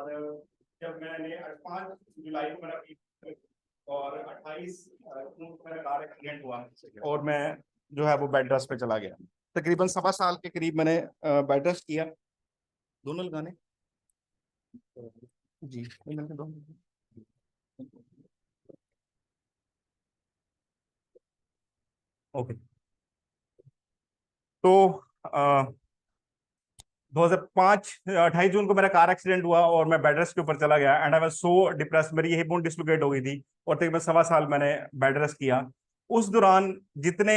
और जब मैंने 5 जुलाई को मेरा और 28 जून को मेरा कार एक्सीडेंट हुआ और मैं जो है वो बेड रेस्ट पे चला गया। तकरीबन 1.25 साल के करीब मैंने बेड रेस्ट किया। दोनों लगाने जी दोनों। ओके। तो 2005 28 जून को मेरा कार एक्सीडेंट हुआ और मैं बेड रेस्ट के ऊपर चला गया and I was so depress. मेरी हिप बोन डिसलोकेट हो गई थी और तकरीबन 1.25 साल मैंने बेड रेस्ट किया। उस दौरान जितने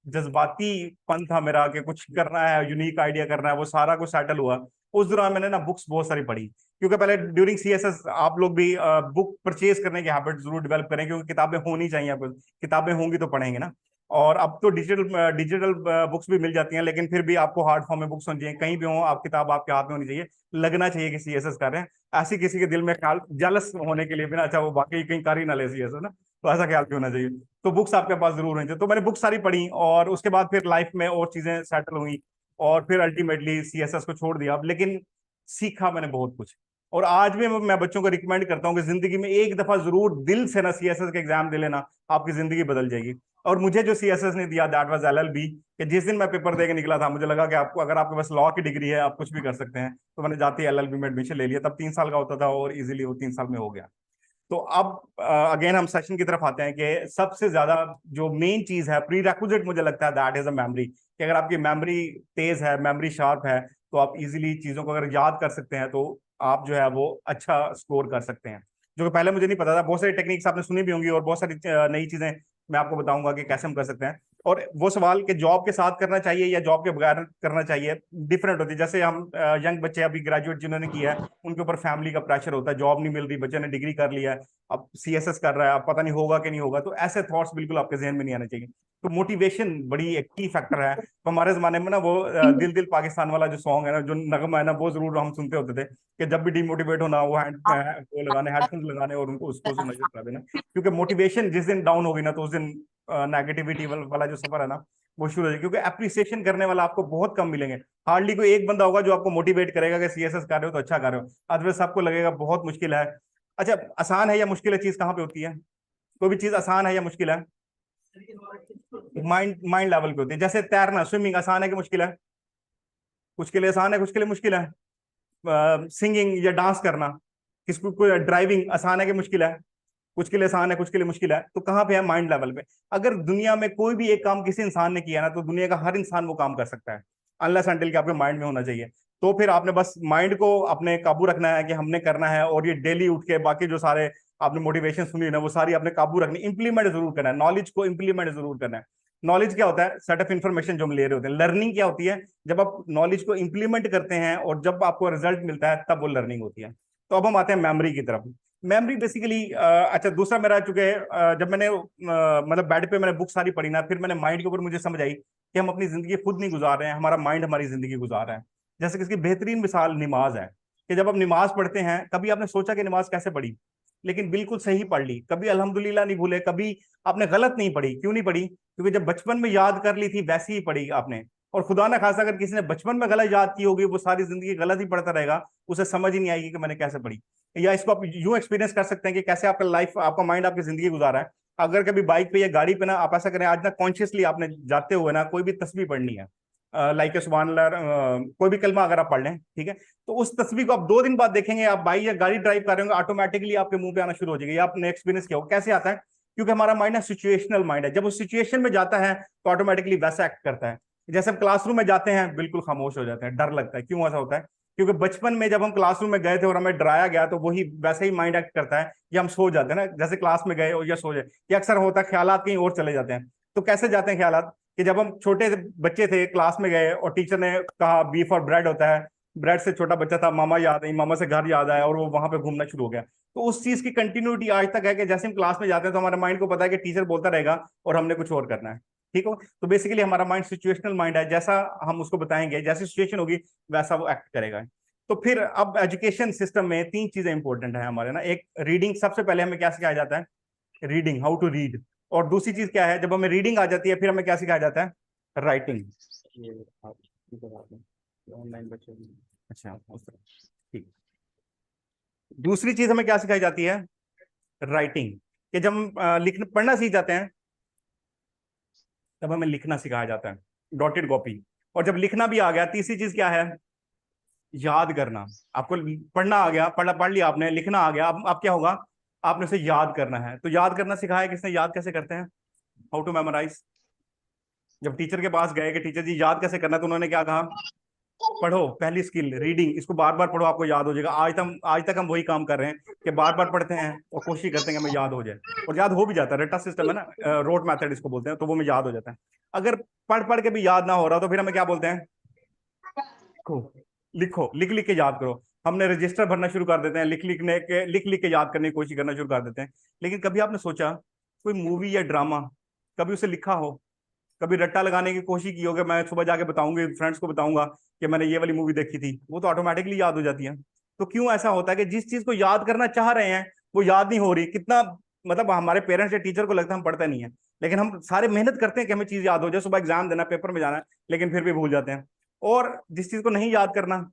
जज्बाती पन था मेरा कि कुछ करना है, यूनिक आइडिया करना है, वो सारा कुछ सेटल हुआ। उस दौरान मैंने ना बुक्स बहुत सारी पढ़ी, क्योंकि पहले ड्यूरिंग सीएसएस आप लोग भी बुक परचेज करने की हैबिट जरूर डेवलप करें, क्योंकि किताबें होनी चाहिए। आपको किताबें होंगी तो पढ़ेंगे ना। और अब तो डिजिटल डिजिटल बुक्स भी मिल जाती हैं, लेकिन फिर भी आपको हार्ड फॉर्म में बुक्स होनी चाहिए। कहीं भी हो आप किताब आपके हाथ में होनी चाहिए, लगना चाहिए कि सीएसएस कर रहे हैं। ऐसी किसी के दिल में ख्याल जलस होने के लिए भी ना, अच्छा वो बाकी कहीं कर ही ना ले सीएसएस ना, तो ऐसा ख्याल भी होना चाहिए। तो बुक्स आपके पास जरूर होनी चाहिए। तो मैंने बुक्स सारी पढ़ी और उसके बाद फिर लाइफ में और चीजें सेटल हुई और फिर अल्टीमेटली सीएसएस को छोड़ दिया। अब लेकिन सीखा मैंने बहुत कुछ। और आज भी मैं बच्चों को रिकमेंड करता हूँ कि जिंदगी में एक दफा जरूर दिल से ना सीएसएस का एग्जाम दे लेना, आपकी जिंदगी बदल जाएगी। और मुझे जो सीएसएस ने दिया दैट वाज एलएलबी, कि जिस दिन मैं पेपर देके निकला था मुझे लगा कि आपको अगर आपके पास लॉ की डिग्री है आप कुछ भी कर सकते हैं। तो मैंने जाते ही एलएलबी में एडमिशन ले लिया। तब 3 साल का होता था और इजीली वो 3 साल में हो गया। तो अब अगेन हम सेशन की तरफ आते हैं कि सबसे ज्यादा जो मेन चीज है, प्री रेक्विजिट मुझे लगता है दैट इज अ मेमोरी। कि अगर आपकी मेमोरी तेज है, मेमोरी शार्प है, तो आप इजीली चीजों को अगर याद कर सकते हैं तो आप जो है वो अच्छा स्कोर कर सकते हैं। जो कि पहले मुझे नहीं पता था। बहुत सारी टेक्निक्स आपने सुनी भी होंगी और बहुत सारी नई चीजें मैं आपको बताऊंगा कि कैसे हम कर सकते हैं। और वो सवाल कि जॉब के साथ करना चाहिए या जॉब के बगैर करना चाहिए, डिफरेंट होती है। जैसे हम यंग बच्चे अभी ग्रेजुएट जिन्होंने किया है, उनके ऊपर फैमिली का प्रेशर होता है, जॉब नहीं मिल रही, बच्चे ने डिग्री कर लिया है, अब सीएसएस कर रहा है, अब पता नहीं होगा कि नहीं होगा। तो ऐसे थॉट्स बिल्कुल आपके जहन में नहीं आने चाहिए। तो मोटिवेशन बड़ी एक की फैक्टर है। तो हमारे जमाने में ना वो दिल दिल पाकिस्तान वाला जो सॉन्ग है ना, जो नगमा है ना, वो जरूर हम सुनते होते थे कि जब भी डिमोटिवेट होना वो वो लगाने, हेडफोन लगाने और उनको उसको सुनना शुरू कर देना। क्योंकि मोटिवेशन जिस दिन डाउन होगी ना, तो उस दिन नेगेटिविटी वाला जो सफर है ना वो शुरू हो जाएगा। क्योंकि अप्रिसिएशन करने वाला आपको बहुत कम मिलेंगे। हार्डली कोई एक बंदा होगा जो आपको मोटिवेट करेगा कि सीएसएस कर रहे हो तो अच्छा कर रहे हो, अदरवाइज सबको लगेगा बहुत मुश्किल है। अच्छा, आसान है या मुश्किल है चीज कहाँ पे होती है? कोई भी चीज आसान है या मुश्किल है? माइंड माइंड लेवल पे होती है। जैसे तैरना, स्विमिंग आसान है कि मुश्किल है? कुछ के लिए आसान है, कुछ के लिए मुश्किल है। सिंगिंग या डांस करना, किसको, कोई ड्राइविंग आसान है कि मुश्किल है? कुछ के लिए आसान है, कुछ के लिए मुश्किल है। तो कहाँ पे है? माइंड लेवल पे। अगर दुनिया में कोई भी एक काम किसी इंसान ने किया ना, तो दुनिया का हर इंसान वो काम कर सकता है, अनलेस अनटिल कि आपके माइंड में होना चाहिए। तो फिर आपने बस माइंड को अपने काबू रखना है कि हमने करना है। और ये डेली उठ के बाकी जो सारे आपने मोटिवेशन सुनी ना, वो सारी आपने काबू रखनी, इंप्लीमेंट जरूर करना है, नॉलेज को इंप्लीमेंट जरूर करना है। नॉलेज क्या होता है? सेट ऑफ इन्फॉर्मेशन जो हम ले रहे होते हैं। लर्निंग क्या होती है? जब आप नॉलेज को इंप्लीमेंट करते हैं और जब आपको रिजल्ट मिलता है, तब वो लर्निंग होती है। तो अब हम आते हैं मेमोरी की तरफ। मेमोरी बेसिकली अच्छा, दूसरा मेरा चूंकि जब मैंने मतलब बेड पे मैंने बुक सारी पढ़ी ना, फिर मैंने माइंड के ऊपर मुझे समझ आई कि हम अपनी जिंदगी खुद नहीं गुजार रहे हैं, हमारा माइंड हमारी जिंदगी गुजार रहा है। जैसे कि इसकी बेहतरीन मिसाल नमाज है। कि जब आप नमाज पढ़ते हैं, कभी आपने सोचा कि नमाज कैसे पढ़ी, लेकिन बिल्कुल सही पढ़ ली। कभी अल्हम्दुलिल्लाह नहीं भूले, कभी आपने गलत नहीं पढ़ी। क्यों नहीं पढ़ी? क्योंकि जब बचपन में याद कर ली थी वैसी ही पढ़ी आपने। और खुदा ना खासा अगर किसी ने बचपन में गलत याद की होगी, वो सारी जिंदगी गलत ही पढ़ता रहेगा, उसे समझ ही नहीं आएगी कि मैंने कैसे पढ़ी। या इसको आप यूं एक्सपीरियंस कर सकते हैं कि कैसे आपका लाइफ, आपका माइंड आपकी जिंदगी गुजारा है। अगर कभी बाइक पे या गाड़ी पे ना आप ऐसा करें, आज ना कॉन्शियसली आपने जाते हुए ना कोई भी तस्बीह पढ़नी है, लाइक सुभान अल्लाह, कोई भी कलमा अगर आप पढ़ लें, ठीक है, तो उस तस्वीर को आप 2 दिन बाद देखेंगे, आप बाइक या गाड़ी ड्राइव कर रहे होंगे, ऑटोमेटिकली आपके मुंह पे आना शुरू हो जाएगी। ये आपने एक्सपीरियंस किया हो। कैसे आता है? क्योंकि हमारा माइंड है सिचुएशनल माइंड है। जब उस सिचुएशन में जाता है तो ऑटोमेटिकली वैसा एक्ट करता है। जैसे हम क्लासरूम में जाते हैं, बिल्कुल खामोश हो जाते हैं, डर लगता है। क्यों ऐसा होता है? क्योंकि बचपन में जब हम क्लासरूम में गए थे और हमें डराया गया, तो वही वैसे ही माइंड एक्ट करता है कि हम सो जाते हैं ना, जैसे क्लास में गए और या सो जाए। ये अक्सर होता है, ख्यालात कहीं और चले जाते हैं। तो कैसे जाते हैं ख्यालात? कि जब हम छोटे बच्चे थे, क्लास में गए और टीचर ने कहा बीफ और ब्रेड होता है, ब्रेड से छोटा बच्चा था, मामा याद आई, मामा से घर याद आया और वो वहां पे घूमना शुरू हो गया। तो उस चीज की कंटिन्यूटी आज तक है कि जैसे हम क्लास में जाते हैं तो हमारे माइंड को पता है कि टीचर बोलता रहेगा और हमने कुछ और करना है। ठीक हो? तो बेसिकली हमारा माइंड सिचुएशनल माइंड है। जैसा हम उसको बताएंगे, जैसी सिचुएशन होगी वैसा वो एक्ट करेगा। तो फिर अब एजुकेशन सिस्टम में 3 चीजें इंपॉर्टेंट है हमारे ना। एक रीडिंग, सबसे पहले हमें क्या सिखाया जाता है? Reading, how to read. और दूसरी चीज क्या है? जब हमें रीडिंग आ जाती है फिर हमें क्या सिखाया जाता है? राइटिंग। ये ऑनलाइन बच्चे, अच्छा उस तरह, ठीक। दूसरी चीज हमें क्या सिखाई जाती है? राइटिंग। कि जब हम लिखना पढ़ना सीख जाते हैं तब हमें लिखना सिखाया जाता है, डॉटेड कॉपी। और जब लिखना भी आ गया, तीसरी चीज क्या है? याद करना। आपको पढ़ना आ गया, पढ़ लिया आपने, लिखना आ गया, अब क्या होगा? आपने उसे याद करना है। तो याद करना सिखाया किसने? याद कैसे करते हैं? How to memorise. जब टीचर के पास गए कि टीचर जी याद कैसे करना है, तो उन्होंने क्या कहा? पढ़ो, पहली स्किल रीडिंग, इसको बार बार पढ़ो, आपको याद हो जाएगा। आज तक हम वही काम कर रहे हैं कि बार बार पढ़ते हैं और कोशिश करते हैं कि हमें याद हो जाए, और याद हो भी जाता है। रट्टा सिस्टम है ना, रोट मेथड इसको बोलते हैं, तो वो हमें याद हो जाता है। अगर पढ़ पढ़ के भी याद ना हो रहा तो फिर हमें क्या बोलते हैं? लिखो, लिखो, लिख लिख के याद करो। हमने रजिस्टर भरना शुरू कर देते हैं, लिख लिख के याद करने की कोशिश करना शुरू कर देते हैं। लेकिन कभी आपने सोचा कोई मूवी या ड्रामा, कभी उसे लिखा हो? कभी रट्टा लगाने की कोशिश की हो कि मैं सुबह जाके बताऊंगी, फ्रेंड्स को बताऊंगा कि मैंने ये वाली मूवी देखी थी? वो तो ऑटोमेटिकली याद हो जाती है। तो क्यों ऐसा होता है कि जिस चीज को याद करना चाह रहे हैं वो याद नहीं हो रही? कितना मतलब हमारे पेरेंट्स या टीचर को लगता है हम पढ़ते नहीं है, लेकिन हम सारे मेहनत करते हैं कि हमें चीज याद हो जाए, सुबह एग्जाम देना, पेपर में जाना है, लेकिन फिर भी भूल जाते हैं। और जिस चीज को नहीं याद करना,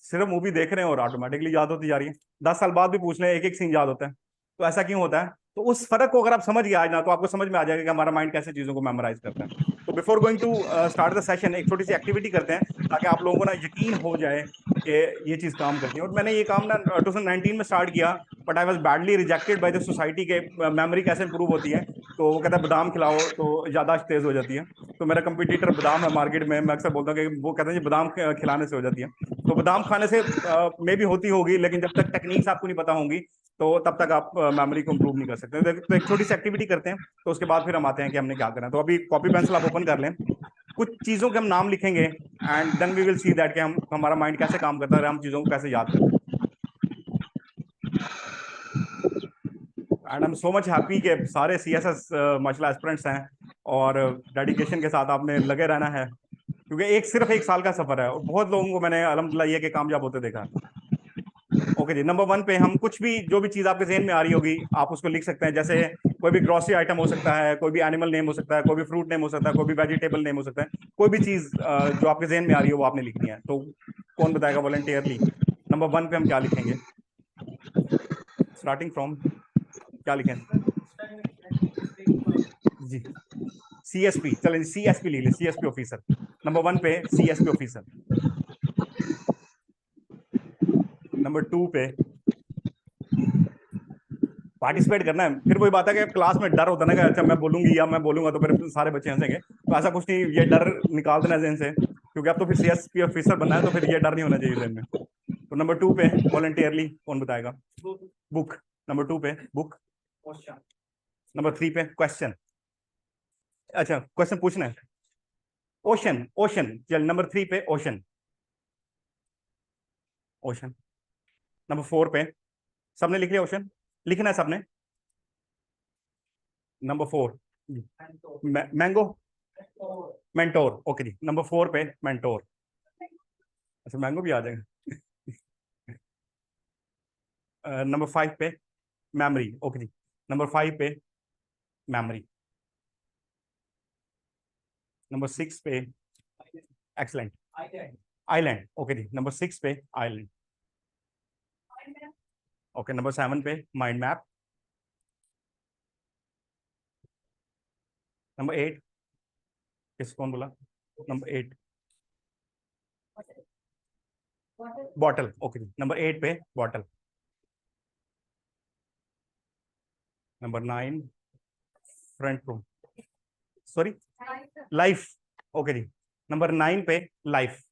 सिर्फ मूवी देख रहे हैं और ऑटोमेटिकली याद होती जा रही है। 10 साल बाद भी पूछ लें, एक एक सीन याद होता है। तो ऐसा क्यों होता है? तो उस फर्क को अगर आप समझ गए आज ना, तो आपको समझ में आ जाएगा कि हमारा माइंड कैसे चीजों को मेमोराइज करता है। तो before going to start the session, एक छोटी सी एक्टिविटी करते हैं ताकि आप लोगों को ना यकीन हो जाए कि ये चीज काम करती है। और मैंने ये काम ना 2019 में स्टार्ट किया, but I was badly rejected by the society के मेमोरी कैसे इंप्रूव होती है। तो वो कहता है बादाम खिलाओ तो याददाश्त तेज हो जाती है। तो मेरा कंपटीटर बादाम है मार्केट में, मैं अक्सर बोलता हूँ कि वो कहते हैं जी बादाम खिलाने से हो जाती है। तो बादाम खाने से मे भी होती होगी, लेकिन जब तक टेक्निक्स आपको नहीं पता होंगी तो तब तक आप मेमोरी को इंप्रूव नहीं कर सकते। तो एक छोटी सी एक्टिविटी करते हैं, तो उसके बाद फिर हम आते हैं कि हमने क्या करना है। तो अभी कॉपी पेंसिल आप ओपन कर लें, कुछ चीजों के हम नाम लिखेंगे, and then we will see that कि हम हमारा माइंड कैसे काम करता है और हम चीजों को कैसे याद करते हैं। And I am so much happy कि सारे CSS मार्शल एस्पिरेंट्स हैं, और डेडिकेशन के साथ आपने लगे रहना है, क्योंकि सिर्फ 1 साल का सफर है, और बहुत लोगों को मैंने अल्हम्दुलिल्लाह ये कि कामयाब होते देखा है। ओके जी, नंबर 1 पे हम कुछ भी, जो भी चीज आपके जहन में आ रही होगी आप उसको लिख सकते हैं। जैसे कोई भी ग्रोसरी आइटम हो सकता है, कोई भी एनिमल नेम हो सकता है, कोई भी फ्रूट नेम हो सकता है, कोई भी वेजिटेबल नेम हो सकता है। कोई भी चीज जो आपके जहन में आ रही हो वो आपने लिखनी है। तो कौन बताएगा वॉलंटियरली? नंबर 1 पे हम क्या लिखेंगे? स्टार्टिंग फ्रॉम, क्या लिखें जी? CSP, चलें CSP लिख ले, CSP ऑफिसर। नंबर 1 पे CSP ऑफिसर। नंबर 2 पे पार्टिसिपेट करना है। फिर वही बात है कि क्लास में डर होता है ना कि अच्छा मैं बोलूंगी या मैं बोलूंगा तो फिर सारे बच्चे हंसेंगे। तो ऐसा कुछ नहीं, ये डर निकाल देना जहन से, क्योंकि अब तो फिर CSP ऑफिसर बनना है, तो फिर ये डर नहीं होना चाहिए जहन में। तो नंबर 2 पे वॉलंटियरली कौन बताएगा? बुक। नंबर 2 पे बुक। नंबर 3 पे क्वेश्चन। अच्छा, क्वेश्चन पूछना है। ओशन, ओशन, चल नंबर 3 पे ओशन, ओशन। नंबर 4 पे, सबने लिख लिया ओशन? लिखना है सबने। Number 4 mango, mentor. ओके जी, नंबर 4 पे मेंटोर। अच्छा, मैंगो भी आ जाएगा। नंबर 5 पे मेमोरी। ओके जी, नंबर 5 पे मेमोरी। नंबर 6 पे एक्सलेंट, आइलैंड। ओके जी, नंबर 6 पे आइलैंड। ओके, नंबर 7 पे माइंड मैप। नंबर 8, किस कौन बोला? Number 8 bottle. ओके जी, नंबर 8 पे bottle. Number 9 front room, sorry life. Okay जी, नंबर 9 पे life.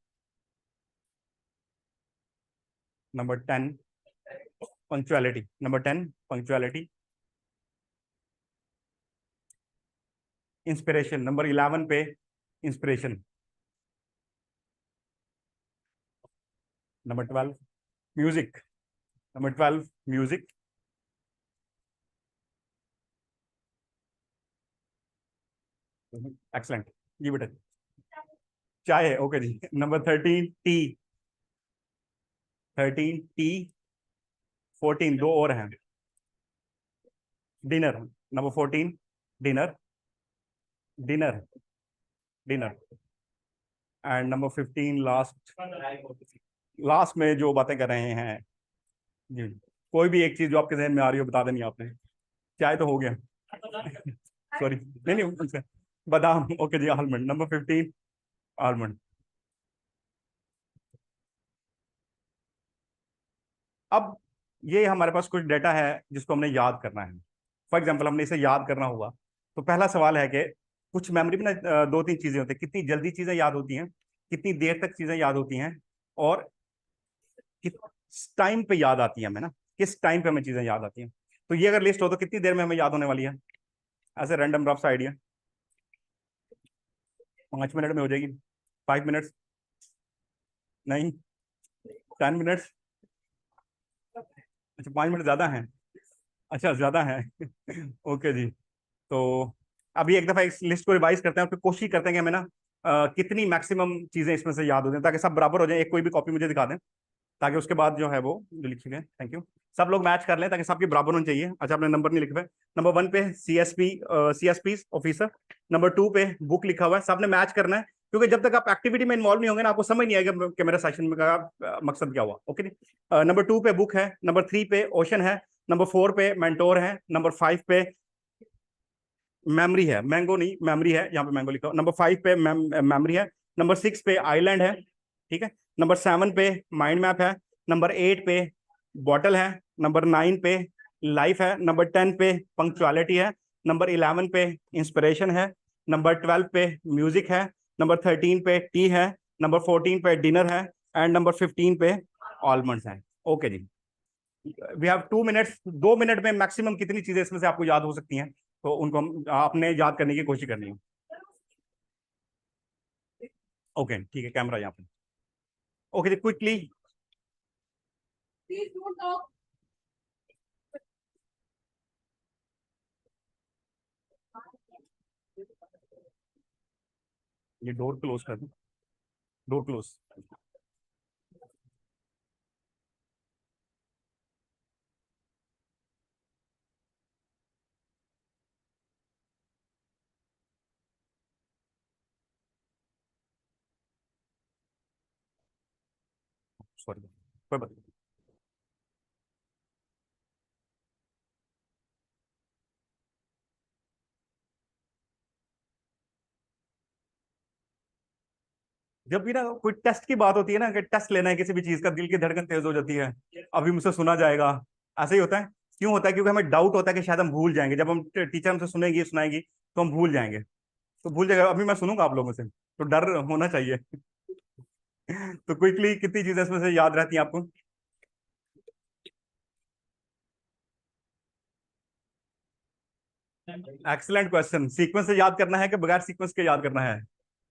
Number 10 punctuality. Number 10 punctuality. Inspiration, number 11 पे inspiration. Number 12 music. Number 12 music. Excellent, ये बेटा चाय है। ओके जी, नंबर 13 टी। 13 टी। 14 दो और हैं। Dinner, number 14 dinner, dinner, dinner. And number 15 last, last में जो बातें कर रहे हैं जी, कोई भी एक चीज जो आपके जहन में आ रही हो बता देनी आपने। चाय तो हो गया, सॉरी नहीं नहीं उनसे बादाम। ओके जी, आलमंड नंबर 15, आलमंड। अब ये हमारे पास कुछ डेटा है जिसको हमने याद करना है। फॉर एग्जाम्पल हमने इसे याद करना हुआ, तो पहला सवाल है कि कुछ मेमोरी में ना दो तीन चीजें होती हैं, कितनी जल्दी चीजें याद होती हैं, कितनी देर तक चीजें याद होती हैं, और किस टाइम पे याद आती है हमें ना, किस टाइम पे हमें चीजें याद आती हैं। तो ये अगर लिस्ट हो तो कितनी देर में हमें याद होने वाली है, ऐसे रैंडम रफ सा आइडिया। 5 मिनट में हो जाएगी, 5 मिनट्स, नहीं 10 मिनट्स, अच्छा 5 मिनट ज्यादा है, अच्छा ज्यादा है ओके जी। तो अभी एक दफा इस लिस्ट को रिवाइज करते हैं और फिर कोशिश करते हैं कि हमें ना कितनी मैक्सिमम चीजें इसमें से याद हो जाए, ताकि सब बराबर हो जाए। एक कोई भी कॉपी मुझे दिखा दें, ताकि उसके बाद जो है वो जो लिखे गए, थैंक यू, सब लोग मैच कर लें ताकि सबके बराबर होने चाहिए। अच्छा आपने नंबर नहीं लिखे हुए। नंबर 1 पे C S P officer, number 2 पे बुक लिखा हुआ है, सबने मैच करना है, क्योंकि जब तक आप एक्टिविटी में इन्वॉल्व नहीं होंगे ना, आपको समझ नहीं आएगा कि मेरा सेशन में का मकसद क्या हुआ। ओके, नंबर 2 पे बुक है, नंबर 3 पे ओशन है, नंबर 4 पे मेंटोर है, नंबर 5 पे मेमोरी है, मैंगो नहीं मेमोरी है, यहाँ पे मैंगो लिखा हो। नंबर 5 पे मेमोरी है, नंबर 6 पे आइलैंड है, ठीक है, नंबर 7 पे माइंड मैप है, नंबर 8 पे बॉटल है, नंबर 9 पे लाइफ है, नंबर 10 पे पंक्चुअलिटी है, नंबर 11 पे इंस्पिरेशन है, नंबर 12 पे म्यूजिक है, नंबर 13 पे टी है, नंबर 14 पे डिनर है, एंड नंबर 15 पे ऑलमंड्स है। ओके जी, वी हैव 2 मिनट्स, 2 मिनट में मैक्सिमम कितनी चीजें इसमें से आपको याद हो सकती हैं, तो उनको हम आपने याद करने की कोशिश करनी है। ओके ठीक है, कैमरा यहाँ पे। ओके जी, क्विकली। ये डोर क्लोज कर दो, डोर क्लोज। सॉरी, कोई बात नहीं। जब भी ना कोई टेस्ट की बात होती है ना, कि टेस्ट लेना है किसी भी चीज का, दिल की धड़कन तेज हो जाती है, अभी मुझसे सुना जाएगा, ऐसे ही होता है। क्यों होता है? क्योंकि हमें डाउट होता है कि शायद हम भूल जाएंगे, जब हम टीचर हमसे सुनेगी सुनाएगी तो हम भूल जाएंगे। तो भूल जाएगा, अभी मैं सुनूंगा आप लोगों से, तो डर होना चाहिए तो क्विकली कितनी चीजें इसमें से याद रहती हैं आपको? Excellent question. सीक्वेंस से याद करना है कि बगैर सीक्वेंस के याद करना है?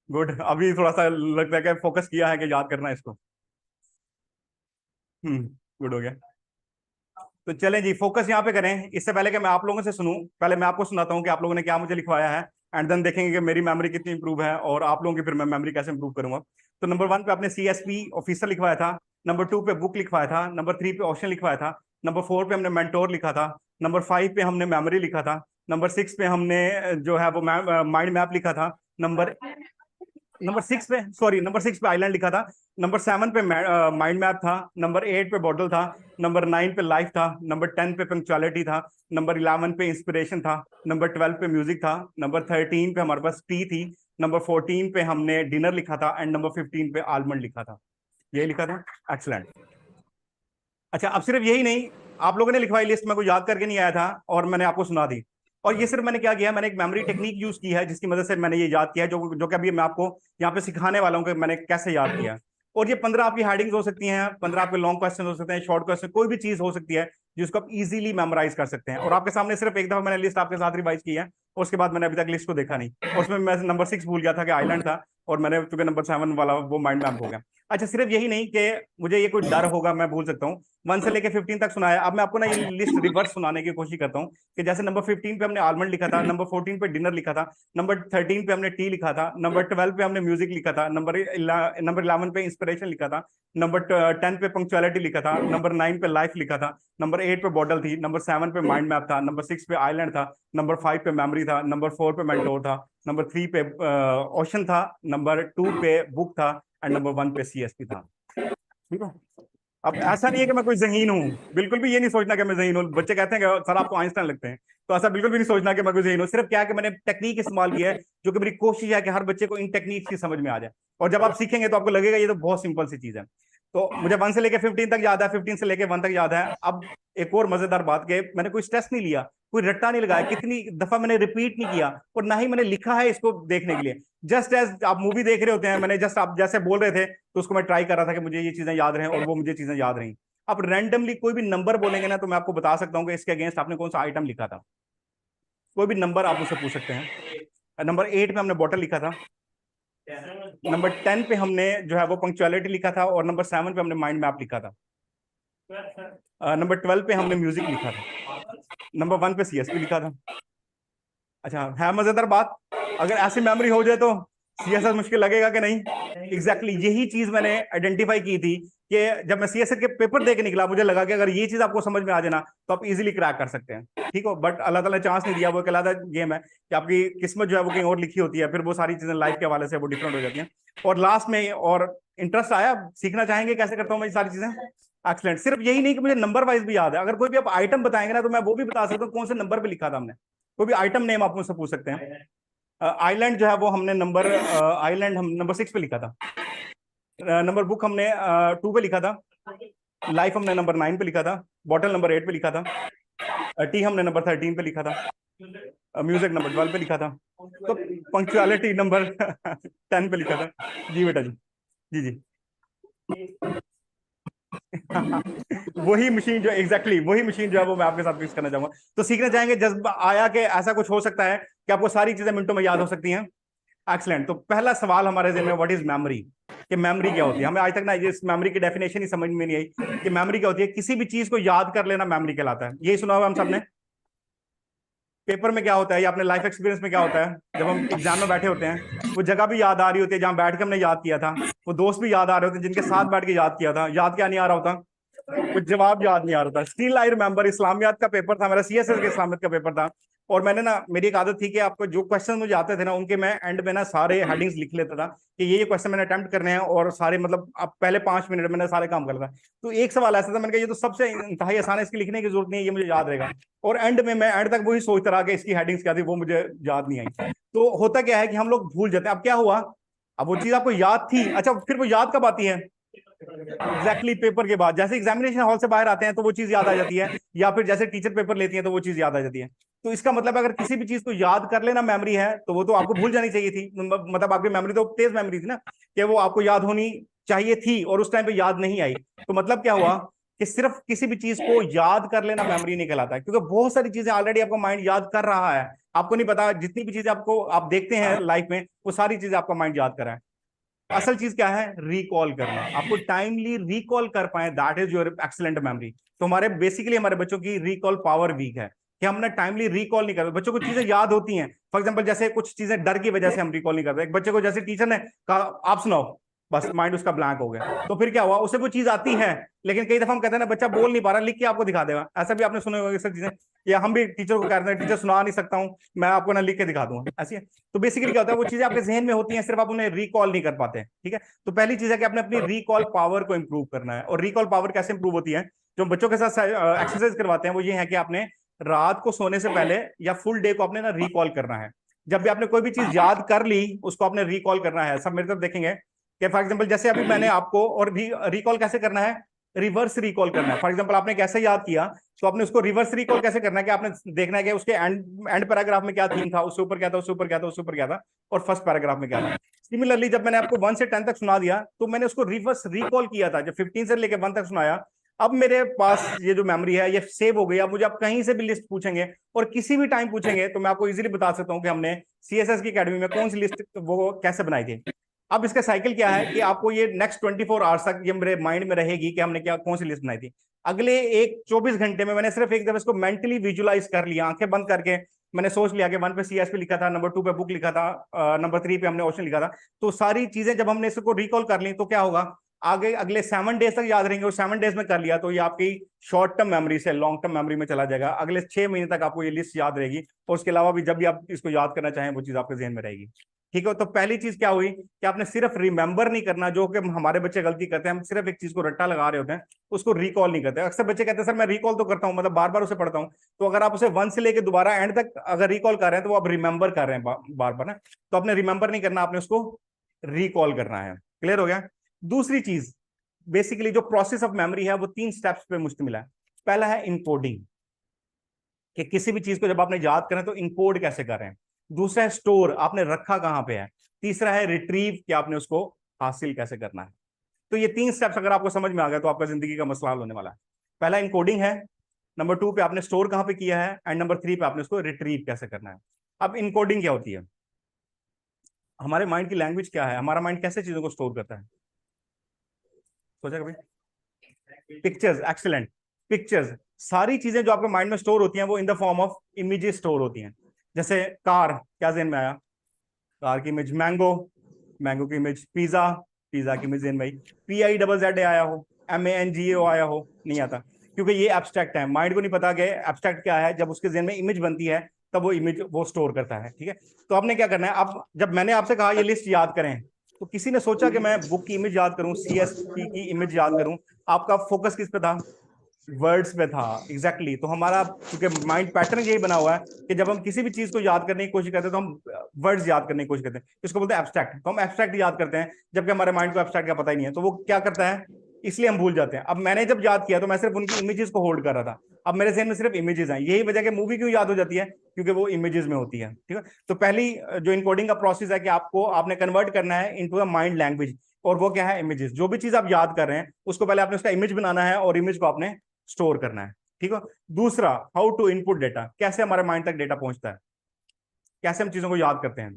गुड, अभी थोड़ा सा लगता है कि फोकस किया है कि याद करना है इसको। गुड हो गया। तो चलें जी, फोकस यहाँ पे करें। इससे पहले कि मैं आप लोगों से सुनूं, पहले मैं आपको सुनाता हूँ कि आप लोगों ने क्या मुझे लिखवाया है, एंड देन देखेंगे कि मेरी मेमोरी कितनी इंप्रूव है और आप लोगों की फिर मैं मेमोरी कैसे इंप्रूव करूंगा। तो नंबर 1 पे आपने CSP ऑफिसर लिखवाया था, नंबर 2 पे बुक लिखवाया था, नंबर 3 पे ऑप्शन लिखवाया था, नंबर 4 पे हमने मेंटोर लिखा था, नंबर 5 पे हमने मेमोरी लिखा था, नंबर 6 पे हमने जो है वो माइंड मैप लिखा था, नंबर नंबर 6 पे, सॉरी नंबर 6 पे आइलैंड लिखा था, नंबर 7 पे माइंड मैप था, नंबर 8 पे बॉटल था, नंबर 9 पे लाइफ था, नंबर 10 पे पंक्चुअलिटी था, नंबर 11 पे इंस्पिरेशन था, नंबर 12 पे म्यूजिक था, नंबर 13 पे हमारे पास टी थी, नंबर 14 पे हमने डिनर लिखा था, एंड नंबर 15 पे आलमंड लिखा था। ये लिखा था। एक्सलेंट। अच्छा, अब सिर्फ यही नहीं, आप लोगों ने लिखवाई लिस्ट में कोई याद करके नहीं आया था और मैंने आपको सुना दी। और ये सिर्फ मैंने क्या किया, मैंने एक मेमोरी टेक्निक यूज की है जिसकी मदद से मैंने ये याद किया, जो कि अभी मैं आपको यहाँ पे सिखाने वाला हूँ कि मैंने कैसे याद किया। और ये 15 आपकी हेडिंग्स हो सकती हैं, 15 आपके लॉन्ग क्वेश्चन हो सकते हैं, शॉर्ट क्वेश्चन, कोई भी चीज हो सकती है जिसको आप इजीली मेमोराइज कर सकते हैं। और आपके सामने सिर्फ एक दफा मैंने लिस्ट आपके साथ रिवाइज की है, उसके बाद मैंने अभी तक लिस्ट को देखा नहीं, और उसमें मैं नंबर 6 भूल गया था कि आइलैंड था, और मैंने चूंकि नंबर 7 वाला वो माइंड मैप हो गया। अच्छा, सिर्फ यही नहीं कि मुझे ये कोई डर होगा, मैं भूल सकता हूँ। 1 से लेकर 15 तक सुनाया, अब मैं आपको ना ये लिस्ट रिवर्स सुनाने की कोशिश करता हूँ, कि जैसे नंबर 15 पे हमने आलमंड लिखा था, नंबर 14 पे डिनर लिखा था, नंबर 13 पे हमने टी लिखा था, नंबर 12 पे हमने म्यूजिक लिखा था, नंबर 11 पे इंस्पिरेशन लिखा था, नंबर 10 पे पंक्चुअलिटी लिखा था, नंबर 9 पे लाइफ लिखा था, नंबर 8 पे बॉटल थी, नंबर 7 पे माइंड मैप था, नंबर 6 पे आइलैंड था, नंबर 5 पे मेमोरी था, नंबर 4 पे मेंटोर था, नंबर 3 पे ओशन था, नंबर 2 पे बुक था, एंड नंबर 1 पे CSP था। ठीक है, अब ऐसा नहीं है कि मैं कोई ज़हीन हूँ, बिल्कुल भी ये नहीं सोचना कि मैं ज़हीन हूँ। बच्चे कहते हैं कि सर आप तो आइंस्टाइन लगते हैं, तो ऐसा बिल्कुल भी नहीं सोचना कि मैं कोई ज़हीन हूँ। सिर्फ क्या है कि मैंने टेक्निक इस्तेमाल की है, जो कि मेरी कोशिश है कि हर बच्चे को इन टेक्निक्स की समझ में आ जाए। और जब आप सीखेंगे तो आपको लगेगा ये तो बहुत सिंपल सी चीज़ है। तो मुझे 1 से लेकर 15 तक याद है, 15 से लेकर 1 तक याद है। अब एक और मजेदार बात के, मैंने कोई स्ट्रेस नहीं लिया, कोई रट्टा नहीं लगाया, कितनी दफा मैंने रिपीट नहीं किया, और ना ही मैंने लिखा है इसको देखने के लिए। जस्ट एज आप मूवी देख रहे होते हैं, मैंने जस्ट आप जैसे बोल रहे थे तो उसको मैं ट्राई कर रहा था कि मुझे ये चीजें याद रहें, और वो मुझे चीजें याद रहीं। आप रैंडमली कोई भी नंबर बोलेंगे ना, तो मैं आपको बता सकता हूँ कि इसके अगेंस्ट आपने कौन सा आइटम लिखा था। कोई भी नंबर आप मुझसे पूछ सकते हैं। नंबर 8 पे हमने बॉटल लिखा था। नंबर 10 पे हमने जो है वो पंक्चुअलिटी लिखा था, और नंबर 7 पे हमने माइंड मैप लिखा था। नंबर 12 पे हमने म्यूजिक लिखा था। नंबर 1 पे सीएसपी लिखा था। अच्छा, है मजेदार बात। अगर ऐसी मेमोरी हो जाए तो सीएसएस मुश्किल लगेगा कि नहीं? एग्जैक्टली यही चीज मैंने आइडेंटिफाई की थी कि जब मैं सीएसएस के पेपर दे के निकला, मुझे लगा कि अगर ये चीज आपको समझ में आ जाए ना, तो आप इजीली क्रैक कर सकते हैं। ठीक हो, बट अल्लाह ताला ने चांस नहीं दिया। वो एक अलग गेम है कि आपकी किस्मत जो है वो कहीं और लिखी होती है, फिर वो सारी चीजें लाइफ के हवाले से वो डिफरेंट हो जाती हैं। और लास्ट में और इंटरेस्ट आया, सीखना चाहेंगे कैसे करता हूँ मैं ये सारी चीजें। एक्सलेंट। सिर्फ यही नहीं कि मुझे नंबर वाइज भी याद है, अगर कोई भी आप आइटम बताएंगे ना, तो मैं वो भी बता सकता हूँ कौन से नंबर पे लिखा था हमने। कोई भी आइटम नेम आप मुझसे पूछ सकते हैं। आइलैंड जो है वो हमने नंबर आइलैंड हम नंबर 6 पे लिखा था। नंबर बुक हमने 2 पे लिखा था। लाइफ हमने नंबर 9 पे लिखा था। बॉटल नंबर 8 पे लिखा था। टी हमने नंबर 13 पे लिखा था। म्यूजिक नंबर 12 पे लिखा था। तो पंक्चुअलिटी नंबर 10 पे लिखा था। जी बेटा जी। जी जी। वही मशीन जो एग्जैक्टली वही मशीन जो है वो मैं आपके साथ फिक्स करना चाहूंगा। तो सीखना चाहेंगे, जज्बा आया कि ऐसा कुछ हो सकता है कि आपको सारी चीजें मिनटों में याद हो सकती हैं। एक्सलेंट। तो पहला सवाल हमारे ज़हन में, व्हाट इज मेमोरी, कि मेमोरी क्या होती है। हमें आज तक ना इस मेमोरी की डेफिनेशन ही समझ में नहीं आई कि मेमोरी क्या होती है। किसी भी चीज को याद कर लेना मेमोरी कहलाता है। यही सुना हुआ हम सबने। पेपर में क्या होता है या अपने लाइफ एक्सपीरियंस में क्या होता है, जब हम एग्जाम में बैठे होते हैं, वो जगह भी याद आ रही होती है जहां बैठ के हमने याद किया था, वो दोस्त भी याद आ रहे होते हैं जिनके साथ बैठ के याद किया था। याद क्या नहीं आ रहा होता, कुछ जवाब याद नहीं आ रहा था। स्टिल आई रिमेंबर, इस्लामियात का पेपर था मेरा, सीएसएस के इस्लामियत का पेपर था। और मैंने ना, मेरी एक आदत थी कि आपको जो क्वेश्चन मुझे आते थे ना, उनके मैं एंड में ना सारे हेडिंग्स लिख लेता था कि ये क्वेश्चन मैंने अटेम्प्ट करने हैं, और सारे मतलब अब पहले 5 मिनट मैंने सारे काम कर था। तो एक सवाल ऐसा था, मैंने कहा ये तो सबसे इंतहाई आसान है, इसकी लिखने की जरूरत नहीं है, ये मुझे याद रहेगा। और एंड में मैं एंड तक वही सोचता रहा कि इसकी हेडिंग्स क्या थी, वो मुझे याद नहीं आई। तो होता क्या है कि हम लोग भूल जाते हैं। अब क्या हुआ, अब वो चीज आपको याद थी, अच्छा फिर वो याद कब आती है? एग्जैक्टली पेपर के बाद, जैसे एग्जामिनेशन हॉल से बाहर आते हैं तो वो चीज याद आ जाती है, या फिर जैसे टीचर पेपर लेती है तो वो चीज याद आ जाती है। तो इसका मतलब अगर किसी भी चीज को याद कर लेना मेमोरी है, तो वो तो आपको भूल जानी चाहिए थी। मतलब आपकी मेमोरी तो तेज मेमोरी थी ना, कि वो आपको याद होनी चाहिए थी और उस टाइम पे याद नहीं आई। तो मतलब क्या हुआ कि सिर्फ किसी भी चीज को याद कर लेना मेमोरी नहीं कहलाता है, क्योंकि बहुत सारी चीजें ऑलरेडी आपका माइंड याद कर रहा है। आपको नहीं पता, जितनी भी चीजें आपको आप देखते हैं लाइफ में, वो सारी चीजें आपका माइंड याद कर रहा है। असल चीज क्या है, रिकॉल करना। आपको टाइमली रिकॉल कर पाए, that is your excellent memory. तो हमारे बेसिकली हमारे बच्चों की रिकॉल पावर वीक है कि हमने टाइमली रिकॉल नहीं करते। बच्चों को चीजें याद होती हैं, फॉर एग्जांपल जैसे कुछ चीजें डर की वजह से हम रिकॉल नहीं करते। एक बच्चे को जैसे टीचर ने कहा आप सुनाओ, बस माइंड उसका ब्लैंक हो गया। तो फिर क्या हुआ, उसे वो चीज आती है, लेकिन कई दफा हम कहते हैं ना बच्चा बोल नहीं पा रहा, लिख के आपको दिखा देगा। ऐसा भी आपने सुने होंगे सब चीजें, या हम भी टीचर को कहते हैं टीचर सुना नहीं सकता हूँ, मैं आपको ना लिख के दिखा दूंगा, ऐसी है। तो बेसिकली क्या होता है, वो चीजें आपके जहन में होती हैं, सिर्फ आप उन्हें रिकॉल नहीं कर पाते। ठीक है, तो पहली चीज है कि आपने अपनी रिकॉल पावर को इंप्रूव करना है। और रिकॉल पावर कैसे इंप्रूव होती है, जो बच्चों के साथ एक्सरसाइज करवाते हैं, वो ये है कि आपने रात को सोने से पहले या फुल डे को आपने ना रिकॉल करना है। जब भी आपने कोई भी चीज याद कर ली, उसको आपने रिकॉल करना है। सब मेरे तरफ देखेंगे कि फॉर एग्जांपल जैसे अभी मैंने आपको, और रिकॉल कैसे करना है, रिवर्स रिकॉल करना है। फॉर एग्जांपल आपने कैसे याद किया, तो आपने उसको रिवर्स रिकॉल कैसे करना है, कि आपने देखना है कि उसके एंड पैराग्राफ में क्या थीम था, उससे ऊपर क्या था, उससे ऊपर क्या था, उससे ऊपर क्या था, और फर्स्ट पैराग्राफ में क्या था। सिमिलरली जब मैंने आपको 1 से 10 तक सुना दिया, तो मैंने उसको रिवर्स रिकॉल किया था। जब 15 से लेकर 1 तक सुनाया, अब मेरे पास ये जो मेमोरी है ये सेव हो गई। अब मुझे आप कहीं से भी लिस्ट पूछेंगे और किसी भी टाइम पूछेंगे, तो मैं आपको इजीली बता सकता हूं कि हमने सीएसएस की एकेडमी में कौन सी लिस्ट वो कैसे बनाई थी। अब इसका साइकिल क्या है कि आपको ये नेक्स्ट 24 आवर्स तक ये मेरे माइंड में रहेगी कि हमने क्या कौन सी लिस्ट बनाई थी। अगले एक 24 घंटे में मैंने सिर्फ एक दफा इसको मेंटली विजुलाइज कर लिया, आंखें बंद करके मैंने सोच लिया कि 1 पे सीएसपी लिखा था, नंबर 2 पे बुक लिखा था, नंबर 3 पे हमने ओशन लिखा था। तो सारी चीजें जब हमने इसको रिकॉल कर ली, तो क्या होगा, आगे अगले 7 डेज तक याद रहेंगे और 7 डेज में कर लिया तो ये आपकी शॉर्ट टर्म मेमोरी से लॉन्ग टर्म मेमोरी में चला जाएगा। अगले 6 महीने तक आपको ये लिस्ट याद रहेगी और उसके अलावा भी जब भी आप इसको याद करना चाहें वो चीज आपके जहन में रहेगी। ठीक है, तो पहली चीज क्या हुई कि आपने सिर्फ रिमेंबर नहीं करना, जो कि हमारे बच्चे गलती करते हैं, हम सिर्फ एक चीज को रट्टा लगा रहे होते हैं, उसको रिकॉल नहीं करते। अक्सर बच्चे कहते हैं सर मैं रिकॉल तो करता हूं, मतलब बार बार उसे पढ़ता हूं। तो अगर आप उसे 1 से लेकर दोबारा एंड तक अगर रिकॉल कर रहे हैं तो वो आप रिमेंबर कर रहे हैं बार बार ना। तो आपने रिमेंबर नहीं करना, आपने उसको रिकॉल करना है। क्लियर हो गया? दूसरी चीज, बेसिकली जो प्रोसेस ऑफ मेमोरी है वो 3 स्टेप्स पे मुश्तमिल है। पहला है इनकोडिंग, कि किसी भी चीज को जब आपने याद करें तो इनकोड कैसे कर रहे हैं। दूसरा है स्टोर, आपने रखा कहां पे है। तीसरा है रिट्रीव, कि आपने उसको हासिल कैसे करना है। तो ये 3 स्टेप्स अगर आपको समझ में आ गया तो आपका जिंदगी का मसला हल होने वाला है। पहला इनकोडिंग है, नंबर 2 पे आपने स्टोर कहां पे किया है, एंड नंबर 3 पे आपने उसको रिट्रीव कैसे करना है। अब इनकोडिंग क्या होती है? हमारे माइंड की लैंग्वेज क्या है, हमारा माइंड कैसे चीजों को स्टोर करता है, सोचा कभी? Pictures, excellent. पिक्चर्स, सारी चीजें जो आपके माइंड में स्टोर होती हैं वो in the form of images store होती हैं। जैसे कार, क्या ज़हन में आया? कार की इमेज। मैंगो, मैंगो की इमेज। पिज्जा, पिज्जा की इमेज ज़हन में आई। PIZZA आया हो, MANGO आया हो? नहीं आता, क्योंकि ये एब्स्ट्रैक्ट है, माइंड को नहीं पता कि एब्स्ट्रैक्ट क्या है। जब उसके ज़हन में इमेज बनती है तब वो इमेज वो स्टोर करता है। ठीक है, तो आपने क्या करना है, अब जब मैंने आपसे कहा ये लिस्ट याद करें, तो किसी ने सोचा कि मैं बुक की इमेज याद करूं, CSP की इमेज याद करूं? आपका फोकस किस पे था? वर्ड्स पे था। Exactly exactly। तो हमारा, क्योंकि माइंड पैटर्न यही बना हुआ है कि जब हम किसी भी चीज को याद करने की कोशिश करते हैं तो हम वर्ड्स याद करने की कोशिश करते हैं, इसको बोलते हैं एब्स्ट्रैक्ट। तो हम एब्स्ट्रैक्ट याद करते हैं, जबकि हमारे माइंड को एब्स्ट्रैक्ट का पता ही नहीं है। तो वो क्या करता है, इसलिए हम भूल जाते हैं। अब मैंने जब याद किया तो मैं सिर्फ उनकी इमेजेस को होल्ड कर रहा था, अब मेरे जहन में सिर्फ इमेजेस हैं। यही वजह कि मूवी क्यों याद हो जाती है, क्योंकि वो इमेजेस में होती है। ठीक है, तो पहली जो इनकोडिंग का प्रोसेस है कि आपने कन्वर्ट करना है इनटू द माइंड लैंग्वेज, और वो क्या है, इमेजेस। जो भी चीज आप याद कर रहे हैं उसको पहले आपने उसका इमेज बनाना है और इमेज को आपने स्टोर करना है। ठीक है, दूसरा, हाउ टू इनपुट डेटा, कैसे हमारे माइंड तक डेटा पहुंचता है, कैसे हम चीजों को याद करते हैं।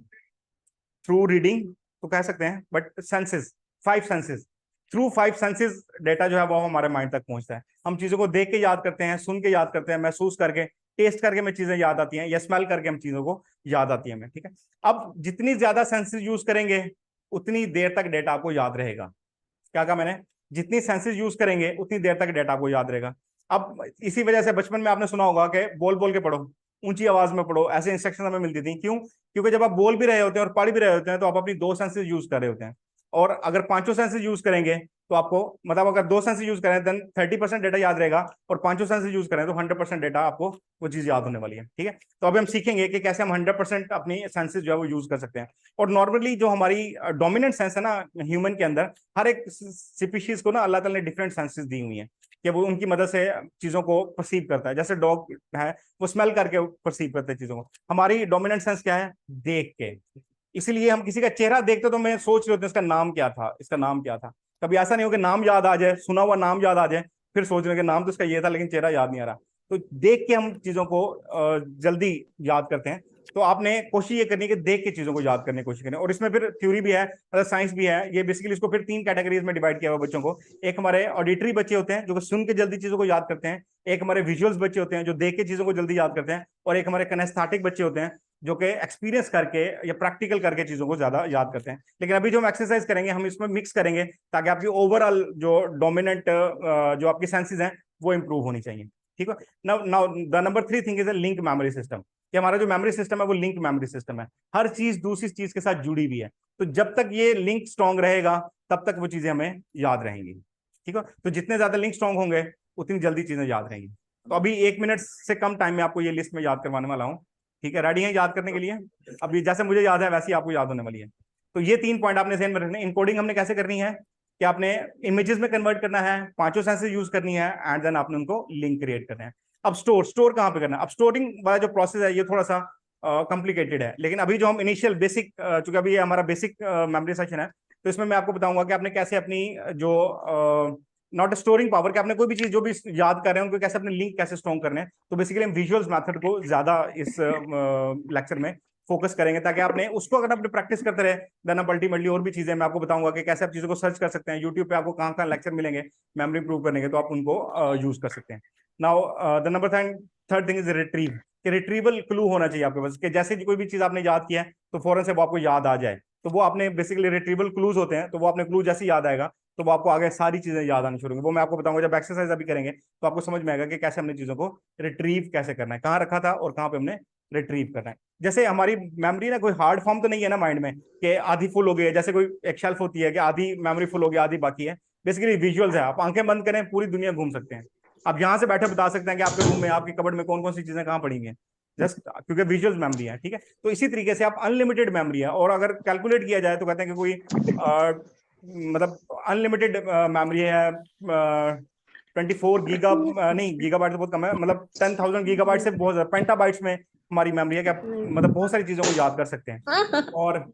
थ्रू रीडिंग तो कह सकते हैं, but senses, 5 senses, through 5 senses data जो है वो हमारे माइंड तक पहुंचता है। हम चीजों को देख के याद करते हैं, सुन के याद करते हैं, महसूस करके, टेस्ट करके हमें चीजें याद आती हैं, या स्मेल करके हम चीजों को याद आती है हमें। ठीक है, अब जितनी ज्यादा सेंसेस यूज करेंगे उतनी देर तक डेटा आपको याद रहेगा। क्या कहा मैंने? जितनी सेंसेस यूज करेंगे उतनी देर तक डेटा आपको याद रहेगा। अब इसी वजह से बचपन में आपने सुना होगा कि बोल बोल के पढ़ो, ऊंची आवाज में पढ़ो, ऐसे इंस्ट्रक्शन हमें मिलती थी। क्यों? क्योंकि जब आप बोल भी रहे होते हैं और पढ़ भी रहे होते हैं तो आप अपनी 2 सेंसेस यूज कर रहे होते हैं। और अगर 5 सेंसेस यूज करेंगे तो आपको, मतलब अगर 2 सेंसेस यूज करें देन 30% डेटा याद रहेगा, और 5 सेंसेस यूज करें तो 100% डेटा आपको वो चीज याद होने वाली है। ठीक है, तो अभी हम सीखेंगे कि कैसे हम 100% अपनी सेंसेस जो है वो यूज कर सकते हैं। और नॉर्मली जो हमारी डोमिनेंट सेंस है ना ह्यूमन के अंदर, हर एक स्पीशीज को ना अल्लाह ताला ने डिफरेंट सेंसेस दी हुई हैं कि वो उनकी मदद से चीजों को परसीव करता है। जैसे डॉग है, वो स्मेल करके परसीव करते हैं चीजों को। हमारी डोमिनेंट सेंस क्या है? देख के। इसीलिए हम किसी का चेहरा देखते तो मैं सोच रहे होते हैं इसका नाम क्या था, इसका नाम क्या था। कभी ऐसा नहीं हो कि नाम याद आ जाए, सुना हुआ नाम याद आ जाए, फिर सोच रहे हैं कि नाम तो इसका ये था लेकिन चेहरा याद नहीं आ रहा। तो देख के हम चीजों को जल्दी याद करते हैं। तो आपने कोशिश ये करनी है कि देख के चीजों को याद करने की कोशिश करें। और इसमें फिर थ्योरी भी है, मतलब साइंस भी है। ये बेसिकली इसको फिर 3 कैटेगरीज में डिवाइड किया हुआ बच्चों को। एक हमारे ऑडिटरी बच्चे होते हैं जो सुन के जल्दी चीजों को याद करते हैं, एक हमारे विजुअल्स बच्चे होते हैं जो देख के चीजों को जल्दी याद करते हैं, और एक हमारे कनेस्थेटिक बच्चे होते हैं जो कि एक्सपीरियंस करके या प्रैक्टिकल करके चीजों को ज्यादा याद करते हैं। लेकिन अभी जो हम एक्सरसाइज करेंगे हम इसमें मिक्स करेंगे ताकि आपकी ओवरऑल जो डोमिनेंट जो आपकी सेंसेस हैं वो इंप्रूव होनी चाहिए। ठीक है, now now the number 3 thing is a link memory system, कि हमारा जो मेमोरी सिस्टम है वो लिंक मेमोरी सिस्टम है। हर चीज दूसरी चीज के साथ जुड़ी हुई है, तो जब तक ये लिंक स्ट्रांग रहेगा तब तक वो चीजें हमें याद रहेंगी। ठीक है, तो जितने ज्यादा लिंक स्ट्रांग होंगे उतनी जल्दी चीजें याद रहेंगी। तो अभी 1 मिनट से कम टाइम में आपको ये लिस्ट में याद करवाने वाला हूँ। ठीक है, रेडी है याद करने के लिए? अभी जैसे मुझे याद है वैसे ही आपको याद होने वाली है। तो ये 3 पॉइंट आपने ध्यान में रखने। इनकोडिंग हमने कैसे करनी है कि आपने इमेजेस में कन्वर्ट करना है, 5 सेंसेस यूज करनी है, एंड देन आपने उनको लिंक क्रिएट करना है। अब स्टोर, स्टोर कहां पे करना है? अब स्टोरिंग वाला जो प्रोसेस है ये थोड़ा सा कॉम्प्लिकेटेड है, लेकिन अभी जो हम इनिशियल बेसिक, चूंकि अभी ये हमारा बेसिक मेमोरी सेक्शन है, तो इसमें मैं आपको बताऊंगा कि आपने कैसे अपनी जो नॉट स्टोरिंग पावर, कि आपने कोई भी चीज जो भी याद कर रहे हैं उनको कैसे अपने लिंक कैसे स्ट्रॉन्ग करने हैं। तो बेसिकली हम विजुअल्स मेथड को ज्यादा इस लेक्चर में फोकस करेंगे, ताकि आपने उसको अगर आपने प्रैक्टिस करते रहे देन आप अल्टीमेटली और भी चीजें मैं आपको बताऊंगा कि कैसे आप चीजों को सर्च कर सकते हैं। यूट्यूब पे आपको कहाँ कहाँ लेक्चर मिलेंगे मेमोरी इंप्रूव करने के, तो आप उनको यूज कर सकते हैं। Now the number third thing is retrieve, कि रिट्रीवल क्लू होना चाहिए आपके पास, कि जैसे कोई भी चीज आपने याद किया है तो फौरन से वो आपको याद आ जाए। तो वो आपने बेसिकली रिट्रीवल क्लूज होते हैं, तो वो आपने क्लू जैसे याद आएगा तो वो आपको आगे सारी चीजें याद आनी शुरू होंगी। वो मैं आपको बताऊंगा जब एक्सरसाइज अभी करेंगे तो आपको समझ में आएगा कि कैसे हमने चीजों को रिट्रीव कैसे करना है, कहाँ रखा था और कहाँ पे हमने रिट्रीव करना है। जैसे हमारी मेमोरी ना कोई हार्ड फॉर्म तो नहीं है ना माइंड में कि आधी फुल हो गई है, जैसे कोई एक शेल्फ होती है कि आधी मेमोरी फुल हो गई आधी बाकी है। बेसिकली विजुअल्स है, आप आंखें बंद करें पूरी दुनिया घूम सकते हैं। आप यहाँ से बैठे बता सकते हैं कि आपके रूम में आपकी कबर्ड में कौन कौन सी चीजें कहाँ पड़ी हैं, जस्ट क्योंकि विजुअल्स मेमोरी है। ठीक है, तो इसी तरीके से आप अनलिमिटेड मेमोरी है, और अगर कैलकुलेट किया जाए तो कहते हैं कि कोई मतलब अनलिमिटेड मेमोरी है 24 गीगा नहीं गीगाबाइट तो बहुत कम है, मतलब 10,000 गीगाबाइट से बहुत ज्यादा पेंटाबाइट्स में हमारी मेमोरी है कि आप मतलब बहुत सारी चीजों को याद कर सकते हैं। और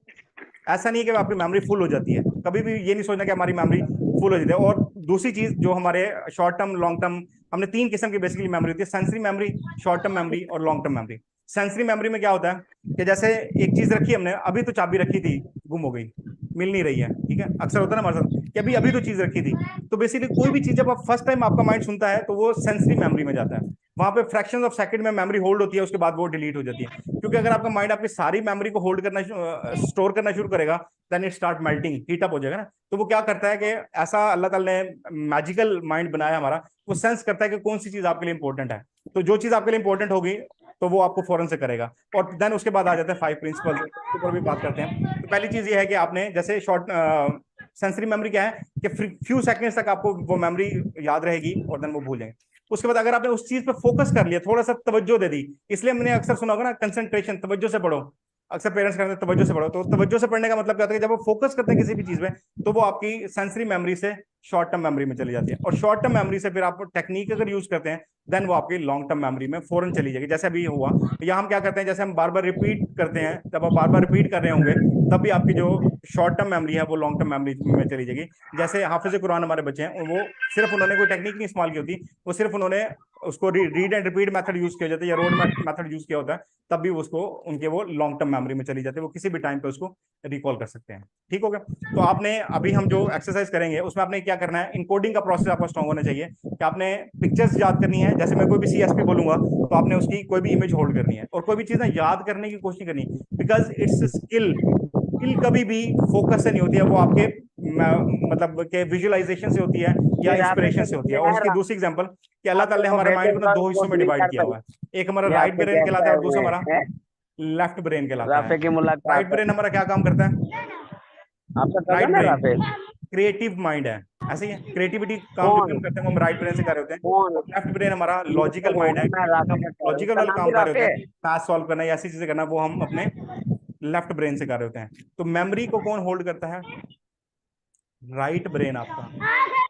ऐसा नहीं है कि आपकी मेमोरी फुल हो जाती है, कभी भी ये नहीं सोचना कि हमारी मेमोरी फुल हो जाती है। और दूसरी चीज जो हमारे शॉर्ट टर्म लॉन्ग टर्म, हमने 3 किस्म की बेसिकली मेमोरी होती है, sensory memory, short term memory और long term memory. Sensory memory में क्या होता है कि जैसे एक चीज रखी हमने, अभी तो चाबी रखी थी गुम हो गई, मिल नहीं रही है, ठीक है, अक्सर होता है ना हमारे साथ कि अभी अभी तो चीज रखी थी। तो बेसिकली कोई भी चीज जब आप फर्स्ट टाइम आपका माइंड सुनता है तो वो सेंसरी मेमोरी में जाता है, वहां पे फ्रैक्शन ऑफ सेकंड में मेमोरी होल्ड होती है, उसके बाद वो डिलीट हो जाती है। क्योंकि अगर आपका माइंड आपकी सारी मेमोरी को होल्ड करना स्टोर करना शुरू करेगा, then it start melting, heat up हो जाएगा ना। तो वो क्या करता है कि ऐसा अल्लाह ताला ने मैजिकल माइंड बनाया हमारा, वो सेंस करता है कि कौन सी चीज आपके लिए इंपॉर्टेंट है। तो जो चीज आपके लिए इंपॉर्टेंट होगी तो वो आपको फौरन से करेगा। और देन उसके बाद आ जाता है 5 प्रिंसिपल्स, उसके ऊपर भी बात करते हैं। तो पहली चीज ये है कि आपने जैसे शॉर्ट सेंसरी मेमोरी क्या है कि फ्यू सेकंड्स तक आपको वो मेमोरी याद रहेगी और देन वो भूल जाएंगे। उसके बाद अगर आपने उस चीज पे फोकस कर लिया, थोड़ा सा तवज्जो दे दी, इसलिए हमने अक्सर सुना होगा ना कंसंट्रेशन, तवज्जो से पढ़ो, अक्सर पेरेंट्स कहते हैं तवज्जो से पढ़ो। तो तवज्जो से पढ़ने का मतलब क्या होता है कि जब वो फोकस करते हैं किसी भी चीज में तो वो आपकी सेंसरी मेमोरी से शॉर्ट टर्म मेमोरी में चली जाती है, और शॉर्ट टर्म मेमोरी से फिर आप टेक्निक अगर यूज करते हैं देन वो आपकी लॉन्ग टर्म मेमोरी में फौरन चली जाएगी। जैसे अभी हुआ, या हम क्या करते हैं जैसे हम बार बार रिपीट करते हैं, जब आप बार बार रिपीट कर रहे होंगे तब भी आपकी जो शॉर्ट टर्म मेमोरी है वो लॉन्ग टर्म मेमोरी में चली जाएगी। जैसे हाफिज कुरान हमारे बच्चे हैं, वो सिर्फ उन्होंने कोई टेक्निक नहीं इस्तेमाल की होती, वो सिर्फ उन्होंने उसको read and repeat method use किया जाता है या रोड मेथड यूज किया होता है, तब भी उसको उनके वो लॉन्ग टर्म मेमोरी में चली जाती है, वो किसी भी टाइम पे उसको रिकॉल कर सकते हैं। ठीक हो गया। तो आपने अभी हम जो एक्सरसाइज करेंगे उसमें आपने क्या करना है, इनकोडिंग का प्रोसेस आपका स्ट्रांग होना चाहिए कि आपने पिक्चर्स याद करनी है। जैसे मैं कोई भी सीएसपी बोलूंगा तो आपने उसकी कोई भी इमेज होल्ड करनी है, और कोई भी चीज ना याद करने की कोशिश करनी, बिकॉज इट्स स्किल। स्किल कभी भी फोकस से नहीं होती है, वो आपके मतलब के विजुअलाइजेशन से होती है या ये राफे इंस्पिरेशन के से होती नीचे है। और है उसकी दूसरी एग्जांपल कि अल्लाह ताला राफे ने को हमारे भेजने माइंड के को ना बाद दो वो हिस्सों में डिलीट डिवाइड कर किया हुआ है। एक हमारा ये राइट आपसे ब्रेन कहलाता कैसा है है और दूसरा हुए हमारा हैं लेफ्ट ब्रेन कहलाता है। राफे की राइट मुलाकात है ब्रेन हमारा क्या काम करता है, आपका राइट कजन है ब्रेन राफे क्रिएटिव माइंड है, ऐसे ही है, क्रिएटिविटी काम जो भी कौन हम करते हैं वो हम राइट ब्रेन से कर रहे होते हैं। कौन और लेफ्ट ब्रेन हमारा मतलब लॉजिकल माइंड होगा है, मैं राफे हम का कह रहा हूँ लॉजिकल उसका वाले नाम भी काम कर रहे राफे होते है हैं, मैथ सॉल्व करना या ऐसी चीजें करना, वो हम अपने लेफ्ट ब्रेन से कर रहे होते हैं। तो मेमोरी को कौन होल्ड करता है, राइट ब्रेन आपका।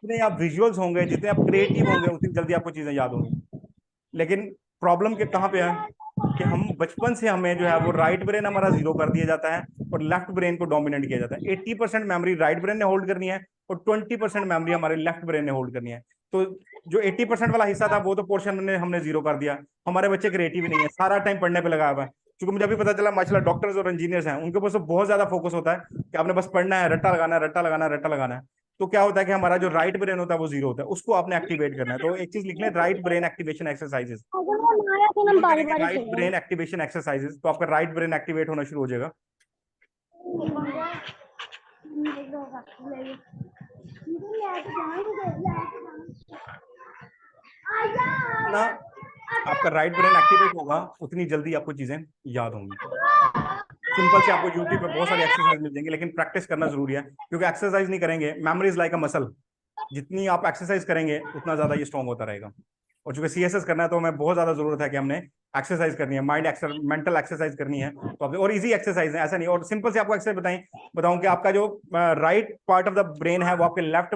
जितने आप विजुअल्स होंगे, जितने आप क्रिएटिव होंगे, उतनी जल्दी आपको चीजें याद होंगी। लेकिन प्रॉब्लम के कहाँ पे है कि हम बचपन से हमें जो है वो राइट ब्रेन हमारा जीरो कर दिया जाता है और लेफ्ट ब्रेन को डोमिनेट किया जाता है। 80% मेमोरी राइट ब्रेन ने होल्ड करनी है और 20% मेमोरी हमारे लेफ्ट ब्रेन ने होल्ड करनी है। तो जो 80% वाला हिस्सा था वो तो पोर्शन ने हमने जीरो कर दिया। हमारे बच्चे क्रिएटिव नहीं है, सारा टाइम पढ़ने पे लगा हुआ है। क्योंकि मुझे अभी पता चला माशाल्लाह डॉक्टर्स और इंजीनियर्स हैं, उनके ऊपर तो बहुत ज्यादा फोकस होता है कि आपने बस पढ़ना है, रट्टा लगाना है, रट्टा लगाना है, रट्टा लगाना है। तो क्या होता है कि हमारा जो राइट ब्रेन होता है वो जीरो होता है, उसको आपने एक्टिवेट करना है। तो एक चीज लिख लें, राइट ब्रेन एक्टिवेशन एक्सरसाइजेस। हम करेंगे राइट ब्रेन एक्टिवेशन एक्सरसाइजेस, तो आपका राइट ब्रेन एक्टिवेट होना शुरू हो जाएगा। ना आपका राइट ब्रेन एक्टिवेट होगा उतनी जल्दी आपको चीजें याद होंगी। सिंपल से आपको यूट्यूब पे बहुत सारी एक्सरसाइज मिल जाएंगी, लेकिन प्रैक्टिस करना जरूरी है, क्योंकि एक्सरसाइज नहीं करेंगे, memory is like a muscle, जितनी आप एक्सरसाइज करेंगे उतना ज्यादा ये स्ट्रॉन्ग होता रहेगा। और चूंकि सीएसएस करना है तो हमें बहुत ज्यादा जरूरत है कि हमने एक्सरसाइज करनी है, मेंटल एक्सरसाइज करनी है। तो आप और इजी एक्सरसाइज है, ऐसा नहीं। और सिंपल से आपको एक्सरसाइज बताऊं कि आपका जो right part of the brain है वो आपके लेफ्ट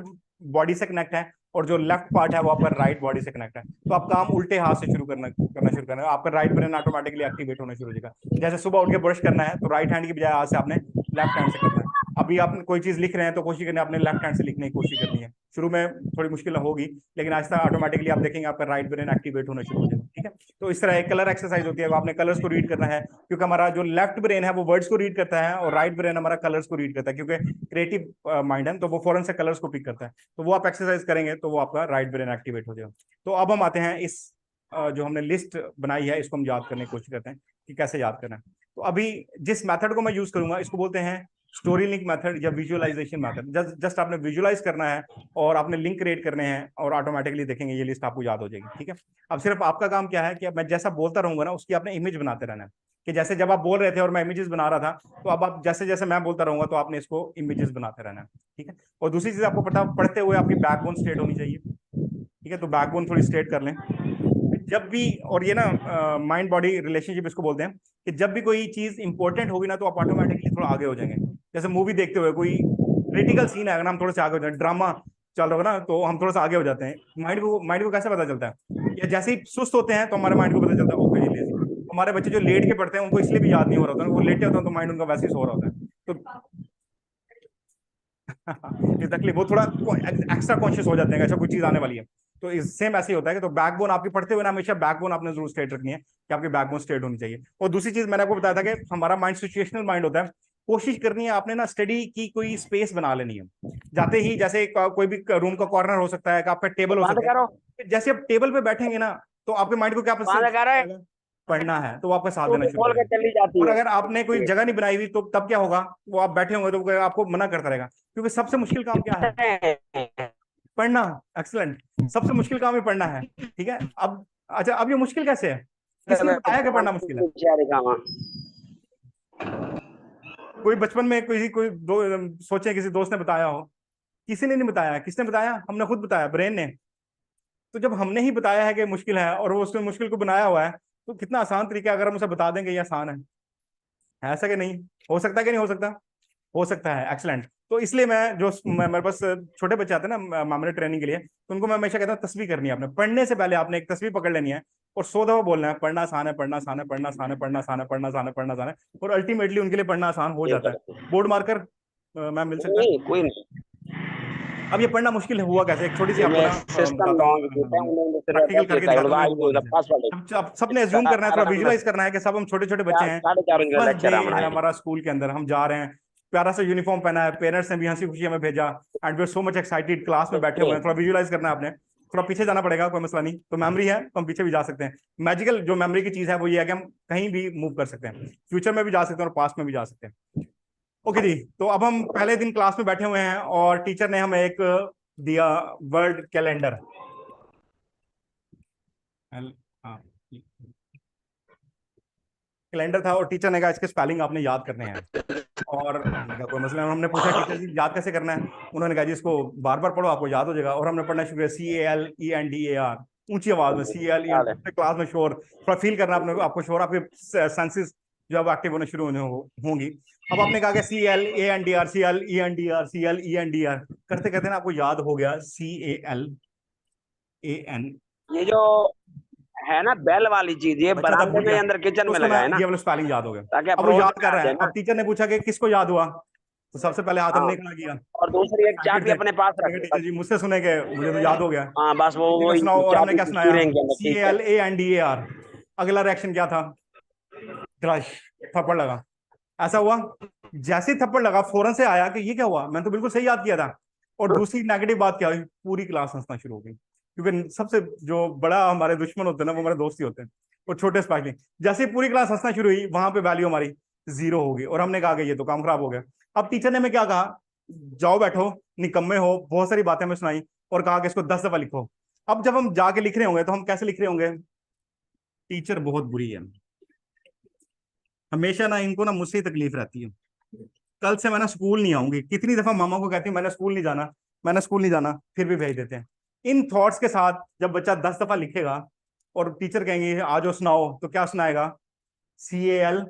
बॉडी से कनेक्ट है, और जो लेफ्ट पार्ट है वो आपका राइट बॉडी से कनेक्ट है। तो आप काम उल्टे हाथ से शुरू करना शुरू करना, आपका राइट ब्रेन ऑटोमेटिकली एक्टिवेट होना शुरू हो जाएगा। जैसे सुबह उठ के ब्रश करना है तो राइट हैंड की बजाय आज से आपने लेफ्ट हैंड से करना है। अभी आप कोई चीज लिख रहे हैं तो कोशिश करनी है आपने लेफ्ट हैंड से लिखने की कोशिश करनी है। शुरू में थोड़ी मुश्किल होगी, लेकिन आहिस्ता ऑटोमेटिकली आप देखेंगे आपका राइट ब्रेन एक्टिवेट होना शुरू हो जाएगा। ठीक है, तो इस तरह एक कलर एक्सरसाइज होती है, आपने कलर्स को रीड करना है, क्योंकि हमारा जो लेफ्ट ब्रेन है वो वर्ड्स को रीड करता है और राइट ब्रेन हमारा कलर्स को रीड करता है, क्योंकि क्रिएटिव माइंड है तो वो फौरन से कलर्स को पिक करता है। तो वो आप एक्सरसाइज करेंगे तो वो आपका राइट ब्रेन एक्टिवेट हो जाएगा। तो अब हम आते हैं इस जो हमने लिस्ट बनाई है, इसको हम याद करने की कोशिश करते हैं कि कैसे याद करना है। तो अभी जिस मेथड को मैं यूज करूंगा इसको बोलते हैं स्टोरी लिंक मेथड या विजुअलाइजेशन मेथड। जस्ट आपने विजुअलाइज करना है और आपने लिंक क्रिएट करने हैं और ऑटोमेटिकली देखेंगे ये लिस्ट आपको याद हो जाएगी। ठीक है, अब सिर्फ आपका काम क्या है कि अब मैं जैसा बोलता रहूंगा ना उसकी आपने इमेज बनाते रहना है, कि जैसे जब आप बोल रहे थे और मैं इमेजेस बना रहा था, तो अब आप जैसे जैसे मैं बोलता रहूंगा तो आपने इसको इमेजेस बनाते रहना है। ठीक है, और दूसरी चीज आपको पता पढ़ते हुए आपकी बैकबोन स्ट्रेट होनी चाहिए। ठीक है, तो बैकबोन थोड़ी स्ट्रेट कर लें जब भी, और ये ना माइंड बॉडी रिलेशनशिप इसको बोलते हैं, कि जब भी कोई चीज इंपॉर्टेंट होगी ना तो आप ऑटोमेटिकली थोड़ा आगे हो जाएंगे। जैसे मूवी देखते हुए कोई क्रिटिकल सीन आएगा ना, हम थोड़े से आगे हो जाएंगे। ड्रामा चल रहा होगा ना तो हम थोड़ा सा आगे हो जाते हैं। माइंड को कैसे पता चलता है, या जैसे ही सुस्त होते हैं तो हमारे माइंड को पता चलता है ओके जी लेजी। हमारे बच्चे जो लेट के पढ़ते हैं उनको इसलिए भी याद नहीं हो रहा होता, वो लेटे होते हैं तो माइंड उनका वैसे ही सो रहा होता है। तो एग्जैक्टली वो थोड़ा एक्स्ट्रा कॉन्शियस हो जाते हैं, अच्छा कोई चीज आने वाली है। तो सेम ऐसे ही होता है कि तो बैकबोन आपकी पढ़ते हुए ना हमेशा बैकबोन आपने जरूर स्ट्रेट रखनी है, कि आपकी बैकबोन स्ट्रेट होनी चाहिए। और दूसरी चीज मैंने आपको बताया था कि हमारा माइंड सिचुएशनल माइंड होता है। कोशिश करनी है आपने ना स्टडी की कोई स्पेस बना लेनी है। जाते ही जैसे कोई भी रूम का कॉर्नर हो सकता है, आपका टेबल हो कहाँ से सकता कह रहे हो? है, जैसे आप टेबल पे बैठेंगे ना तो आपके माइंड को क्या कहाँ से कह रहे हैं? पढ़ना है, तो वो आपका साथ तू देना भी शुरू खोल करेगा। के चली जाती और है। अगर आपने कोई जगह नहीं बनाई हुई तो तब क्या होगा, वो आप बैठे होंगे तो वो आपको मना करता रहेगा, क्योंकि सबसे मुश्किल काम क्या है, पढ़ना। एक्सलेंट, सबसे मुश्किल काम ही पढ़ना है। ठीक है, अब अच्छा अब ये मुश्किल कैसे है, किसने बताया कि पढ़ना मुश्किल है? कोई बचपन में कोई कोई सोचे किसी दोस्त ने बताया हो? किसी ने नहीं बताया। किसने बताया? हमने खुद बताया, ब्रेन ने। तो जब हमने ही बताया है कि मुश्किल है और वो उसने मुश्किल को बनाया हुआ है, तो कितना आसान तरीका है अगर हम उसे बता देंगे ये आसान है ऐसा कि नहीं हो सकता, कि नहीं हो सकता? हो सकता है। एक्सलेंट। तो इसलिए मेरे पास छोटे बच्चे आते हैं ना मामले ट्रेनिंग के लिए, तो उनको मैं हमेशा कहता हूँ तस्वीर करनी है आपने, पढ़ने से पहले आपने एक तस्वीर पकड़ लेनी है और 100 दफा बोलना है पढ़ना आसान है, पढ़ना आसान है, पढ़ना आसान है, पढ़ना आसान है, पढ़ना आसान है, पढ़ना आसान है। और अल्टीमेटली उनके लिए पढ़ना आसान हो जाता है। बोर्ड मार्कर मैम मिल सकता है? नहीं, कोई नहीं। अब ये पढ़ना मुश्किल हुआ कैसे, एक छोटी सी ये आपको मैं ना एक सिस्टम बताता लॉन्च देता हूँ, हूँ, उन्होंने फिर प्रैक्टिकल अटैच करके किया है, दिखाता हूँ ये आज हुआ तो कैसे। पासवर्ड अब सबने अज्यूम करना है, थोड़ा विजुलाइज करना है कि सब हम छोटे छोटे बच्चे हैं, 4:30 बजे फर्स्ट डे लेक्चर है हमारा। हमारा स्कूल के अंदर, हम जा रहे हैं, प्यारा सा यूनिफॉर्म पहना है, पेरेंट्स ने भी हंसी खुशी हमें भेजा, and we are so much excited, class में बैठे हुए हैं। थोड़ा विजुलाइज करना है आपने, थोड़ा पीछे जाना पड़ेगा, कोई मसला नहीं। तो मेमोरी है तो हम पीछे भी जा सकते हैं। मैजिकल जो मेमोरी की चीज है वो ये है कि हम कहीं भी मूव कर सकते हैं, फ्यूचर में भी जा सकते हैं और पास्ट में भी जा सकते हैं। ओके जी, तो अब हम पहले दिन क्लास में बैठे हुए हैं और टीचर ने हमें एक दिया वर्ड कैलेंडर। हाँ, कैलेंडर था और टीचर ने कहा इसके स्पेलिंग आपने याद करने हैं। और हमने कहा कोई मसला नहीं। हमने पूछा टीचर जी याद कैसे करना है? उन्होंने कहा जी इसको बार बार पढ़ो आपको याद हो जाएगा। और हमने पढ़ना शुरू किया CALENDAR, ऊंची आवाज में CALEN, क्लास में शोर, थोड़ा फील करना अपने आपको शोर, आपके सेंसेस जो अब एक्टिव होने शुरू होंगी। अब आपने कहा CLENDR करते करते ना आपको याद हो गया CALAN। ये जो है ना बेल वाली चीज, ये बच्चा था बरामदे भूल में गया, अंदर किचन तो में उसको लगा ना है ना, ये वाला स्पेलिंग याद हो गया। ताकि अब वो अप्रोच याद में कर आ रहा जाए है। ना। अब टीचर ने पूछा कि किसको याद हुआ, तो सबसे पहले हाथ हाँ, हमने खड़ा किया। और दूसरी एक एक्साइटेड चाबी थे, अपने पास हमने कहा रखे टीचर बस। जी मुझसे सुने के मुझे तो याद हो गया। हाँ बस टीचर का सुनाओ, और हमने चाबी क्या घुसती सुनाया, रहेंगे अंदर, ठीक है। CALANDAR। अगला रिएक्शन क्या था? क्रश, थप्पड़ लगा। ऐसा हुआ, जैसे ही थप्पड़ लगा फौरन से आया कि ये क्या हुआ, मैंने तो बिल्कुल सही याद किया था। और दूसरी नेगेटिव बात क्या हुई, पूरी क्लास हंसना शुरू हो गई, क्योंकि सबसे जो बड़ा हमारे दुश्मन होते हैं ना वो हमारे दोस्त ही होते हैं, और छोटे स्पेशली। जैसे ही पूरी क्लास हंसना शुरू हुई वहां पे वैल्यू हमारी 0 होगी, और हमने कहा कि ये तो काम खराब हो गया। अब टीचर ने हमें क्या कहा, जाओ बैठो, निकम्मे हो, बहुत सारी बातें हमें सुनाई, और कहा कि इसको 10 दफा लिखो। अब जब हम जाके लिख रहे होंगे तो हम कैसे लिख रहे होंगे? टीचर बहुत बुरी है, हमेशा ना इनको ना मुझसे ही तकलीफ रहती है, कल से मैं ना स्कूल नहीं आऊंगी। कितनी दफा मामा को कहती हूँ मैंने स्कूल नहीं जाना, मैंने स्कूल नहीं जाना, फिर भी भेज देते हैं। इन थॉट्स के साथ जब बच्चा 10 दफा लिखेगा और टीचर कहेंगे आज वो सुनाओ, तो क्या सुनाएगा? CALANDR,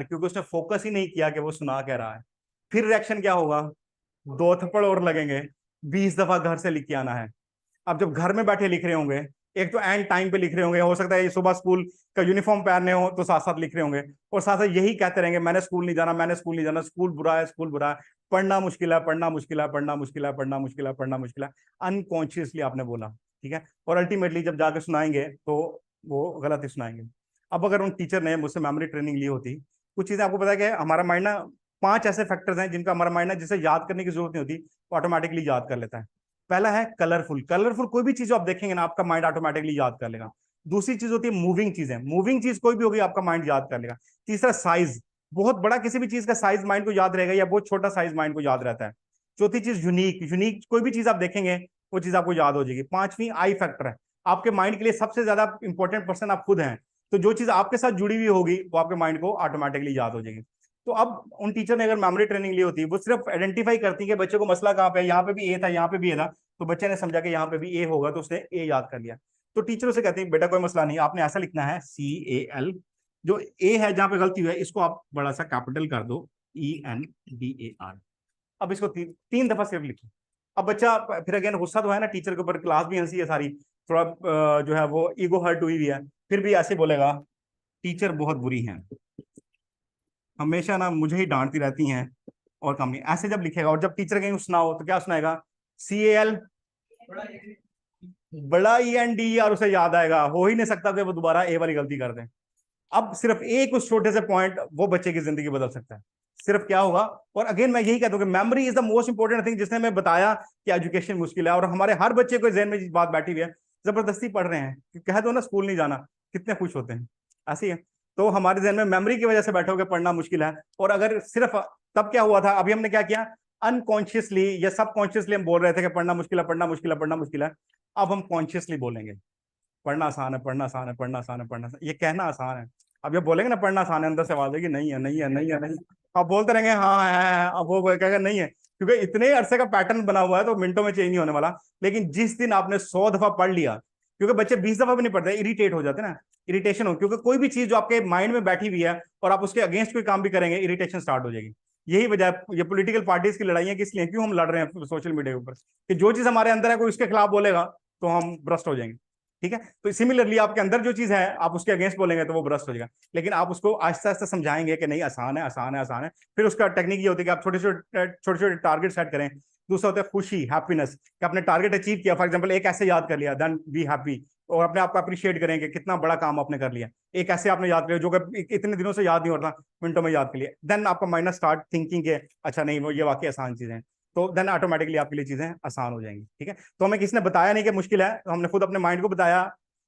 क्योंकि उसने फोकस ही नहीं किया कि वो सुना क्या रहा है। फिर रिएक्शन क्या होगा? 2 थप्पड़ और लगेंगे, 20 दफा घर से लिख के आना है। अब जब घर में बैठे लिख रहे होंगे, एक तो एंड टाइम पे लिख रहे होंगे, हो सकता है ये सुबह स्कूल का यूनिफॉर्म पहनने हो तो साथ साथ लिख रहे होंगे, और साथ साथ यही कहते रहेंगे मैंने स्कूल नहीं जाना, मैंने स्कूल नहीं जाना, स्कूल बुरा है, स्कूल बुरा है, पढ़ना मुश्किल है, पढ़ना मुश्किल है, पढ़ना मुश्किल है, पढ़ना मुश्किल है, पढ़ना मुश्किल है। अनकॉन्शियसली आपने बोला, ठीक है, और अल्टीमेटली जब जाके सुनाएंगे तो वो गलत ही सुनाएंगे। अब अगर उन टीचर ने मुझसे मेमोरी ट्रेनिंग ली होती, कुछ चीजें आपको पता है कि हमारा माइंड ना 5 ऐसे फैक्टर्स हैं जिनका हमारा माइंड ना जिसे याद करने की जरूरत नहीं होती, ऑटोमेटिकली याद कर लेता है। पहला है कलरफुल, कलरफुल कोई भी चीज आप देखेंगे ना आपका माइंड ऑटोमेटिकली याद कर लेगा। दूसरी चीज होती है मूविंग चीजें, मूविंग चीज कोई भी होगी आपका माइंड याद कर लेगा। तीसरा साइज, बहुत बड़ा किसी भी चीज का साइज माइंड को याद रहेगा या बहुत छोटा साइज माइंड को याद रहता है। चौथी चीज यूनिक, यूनिक कोई भी चीज आप देखेंगे वो चीज आपको याद हो जाएगी। पांचवी आई फैक्टर है, आपके माइंड के लिए सबसे ज्यादा इंपॉर्टेंट पर्सन आप खुद हैं, तो जो चीज आपके साथ जुड़ी हुई होगी वो आपके माइंड को ऑटोमेटिकली याद हो जाएगी। तो अब उन टीचर ने अगर मेमोरी ट्रेनिंग ली होती, वो सिर्फ आइडेंटिफाई करती कि बच्चे को मसला कहाँ पे है, यहाँ पे भी ए था, यहाँ पे भी ए था, तो बच्चे ने समझा कि यहाँ पे भी ए होगा, तो उसने ए याद कर लिया। तो टीचर उसे कहते हैं बेटा कोई मसला नहीं, आपने ऐसा लिखना है CAL, जो ए है जहां पे गलती हुई है इसको आप बड़ा सा कैपिटल कर दो ENDAR। अब इसको तीन दफा सिर्फ लिखो। अब बच्चा फिर अगेन गुस्सा तो है ना टीचर के ऊपर, क्लास भी हंसी है सारी, थोड़ा जो है वो ईगो हर्ट हुई है, फिर भी ऐसे बोलेगा टीचर बहुत बुरी हैं, हमेशा ना मुझे ही डांटती रहती हैं और कम नहीं, ऐसे जब लिखेगा। और जब टीचर कहीं सुनाओ तो क्या सुनाएगा, CAL बड़ा END, और उसे याद आएगा, हो ही नहीं सकता कि वो दोबारा ए वाली गलती कर दें। अब सिर्फ एक उस छोटे से पॉइंट वो बच्चे की जिंदगी बदल सकता है। सिर्फ क्या होगा, और अगेन मैं यही कहता हूँ कि memory is the most important thing, जिसने मैं बताया कि एजुकेशन मुश्किल है और हमारे हर बच्चे को जहन में बात बैठी हुई है, जबरदस्ती पढ़ रहे हैं, कह दो ना स्कूल नहीं जाना, कितने खुश होते हैं, ऐसी है। तो हमारे जहन में मेमोरी की वजह से बैठे होकर पढ़ना मुश्किल है। और अगर सिर्फ तब क्या हुआ था, अभी हमने क्या किया, अनकॉन्शियसली या सबकॉन्शियसली हम बोल रहे थे कि पढ़ना मुश्किल है, पढ़ना मुश्किल है, पढ़ना मुश्किल है। अब हम कॉन्शियसली बोलेंगे पढ़ना आसान है, पढ़ना आसान है, पढ़ना आसान है, पढ़ना आसान है। ये कहना आसान है, अब ये बोलेंगे ना पढ़ना आसान है, अंदर से आवाज है कि नहीं है, नहीं है, नहीं है, नहीं। अब बोलते रहेंगे हाँ है, अब वो कहेगा नहीं है, क्योंकि इतने अरसे का पैटर्न बना हुआ है तो मिनटों में चेंज नहीं होने वाला। लेकिन जिस दिन आपने 100 दफा पढ़ लिया, क्योंकि बच्चे 20 दफा भी नहीं पढ़ते, इरिटेट हो जाते ना, इरिटेशन हो, क्योंकि कोई भी चीज जो आपके माइंड में बैठी हुई है और आप उसके अगेंस्ट कोई काम भी करेंगे, इरिटेशन स्टार्ट हो जाएगी। यही वजह है ये पॉलिटिकल पार्टीज की लड़ाइयां किस लिए, क्यों हम लड़ रहे हैं सोशल मीडिया के ऊपर, कि जो चीज हमारे अंदर है कोई उसके खिलाफ बोलेगा तो हम भ्रष्ट हो जाएंगे। ठीक है, तो सिमिलरली आपके अंदर जो चीज है आप उसके अगेंस्ट बोलेंगे तो वो भ्रष्ट हो जाएगा। लेकिन आप उसको आहिस्ता आहिस्ता समझाएंगे कि नहीं आसान है, आसान है, आसान है। फिर उसका टेक्निक ये होती है कि आप छोटे छोटे टारगेट सेट करें। दूसरा होता है खुशी, हैप्पीनेस, कि आपने टारगेट अचीव किया, फॉर एग्जांपल एक ऐसे याद कर लिया, देन बी हैप्पी, और अपने आप को अप्रिशिएट करेंगे कितना बड़ा काम आपने कर लिया। एक ऐसे आपने याद किया जो कि इतने दिनों से याद नहीं हो रहा, मिनटों में याद कर लिया, देन आपका माइंड स्टार्ट थिंकिंग के अच्छा नहीं वो ये वाकई आसान चीजें हैं, तो देन ऑटोमेटिकली आपके लिए चीजें आसान हो जाएंगी। ठीक है, तो हमें किसी ने बताया नहीं कि मुश्किल है, तो हमने खुद अपने माइंड को बताया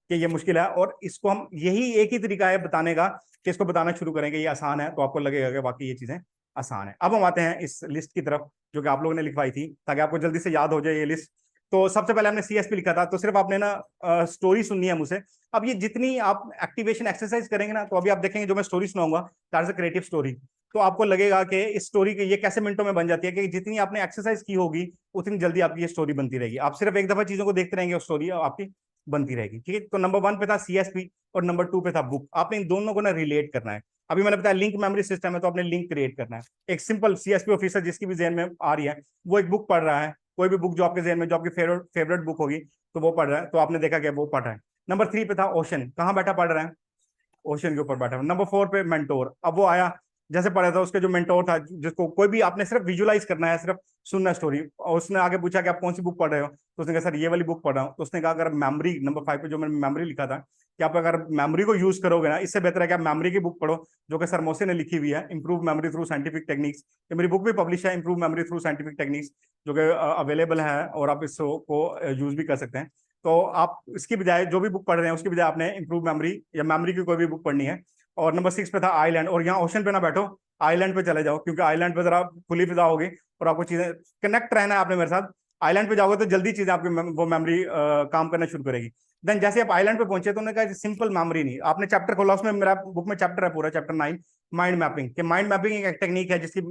कि ये मुश्किल है, और इसको हम यही एक ही तरीका है बताने का कि इसको बताना शुरू करेंगे ये आसान है, तो आपको लगेगा कि वाकई ये चीजें आसान है। अब हम आते हैं इस लिस्ट की तरफ जो कि आप लोगों ने लिखवाई थी ताकि आपको जल्दी से याद हो जाए ये लिस्ट। तो सबसे पहले हमने CSP लिखा था, तो सिर्फ आपने ना स्टोरी सुननी है मुझसे। अब ये जितनी आप एक्टिवेशन एक्सरसाइज करेंगे ना, तो अभी आप देखेंगे जो मैं स्टोरी सुनाऊंगा that is a creative story, तो आपको लगेगा कि इस स्टोरी के ये कैसे मिनटों में बन जाती है, कि जितनी आपने एक्सरसाइज की होगी उतनी जल्दी आपकी ये स्टोरी बनती रहेगी। आप सिर्फ एक दफा चीजों को देखते रहेंगे, स्टोरी आपकी बनती रहेगी। ठीक है, तो नंबर 1 पे था CSP और नंबर 2 पे था बुक। आपने इन दोनों को ना रिलेट करना है। अभी मैंने बताया लिंक मेमोरी सिस्टम है, तो आपने लिंक क्रिएट करना है। एक सिंपल CSP ऑफिसर जिसकी भी जहन में आ रही है, वो एक बुक पढ़ रहा है, कोई भी बुक जो आपके जहन में जो आपकी फेवरेट बुक होगी तो वो पढ़ रहा है, तो आपने देखा कि वो पढ़ रहा है। नंबर 3 पे था ओशन, कहाँ बैठा पढ़ रहा है, ओशन के ऊपर बैठा। नंबर 4 पे मेंटोर, अब वो आया जैसे पढ़ा था उसके जो मेंटोर था, जिसको कोई भी आपने सिर्फ विजुलाइज करना है, सिर्फ सुनना स्टोरी, और उसने आगे पूछा कि आप कौन सी बुक पढ़ रहे हो, तो उसने कहा सर ये वाली बुक पढ़ रहा हूँ। तो उसने कहा अगर मेमोरी, नंबर 5 पे जो मैंने मेमोरी लिखा था, कि आप अगर मेमोरी को यूज करोगे ना, इससे बेहतर है कि आप मेमोरी की बुक पढ़ो जो कि सरमोसे ने लिखी हुई है, improve memory through scientific techniques. ये मेरी बुक भी पब्लिश है, improve memory through scientific techniques, जो कि अवेलेबल है और आप इसको यूज भी कर सकते हैं। तो आप इसकी बजाय जो भी बुक पढ़ रहे हैं उसकी बजाय आपने इंप्रूव मेमोरी या मेमोरी की कोई भी बुक पढ़नी है। और नंबर 6 पे था आइलैंड, और यहाँ ओशन पे ना बैठो, आइलैंड पे चले जाओ, क्योंकि आइलैंड पे जरा खुली फिजा होगी और आपको चीजें कनेक्ट रहना है आपने मेरे साथ। आइलैंड पे जाओगे तो जल्दी चीजें आपकी वो मेमोरी काम करना शुरू करेगी। देन जैसे आप आइलैंड पे पहुंचे तो उन्होंने कहा सिंपल मेमोरी नहीं, आपने चैप्टर खोला, उसमें मेरा बुक में चैप्टर है पूरा, चैप्टर 9 माइंड मैपिंग, कि माइंड मैपिंग एक टेक्निक है जिसकी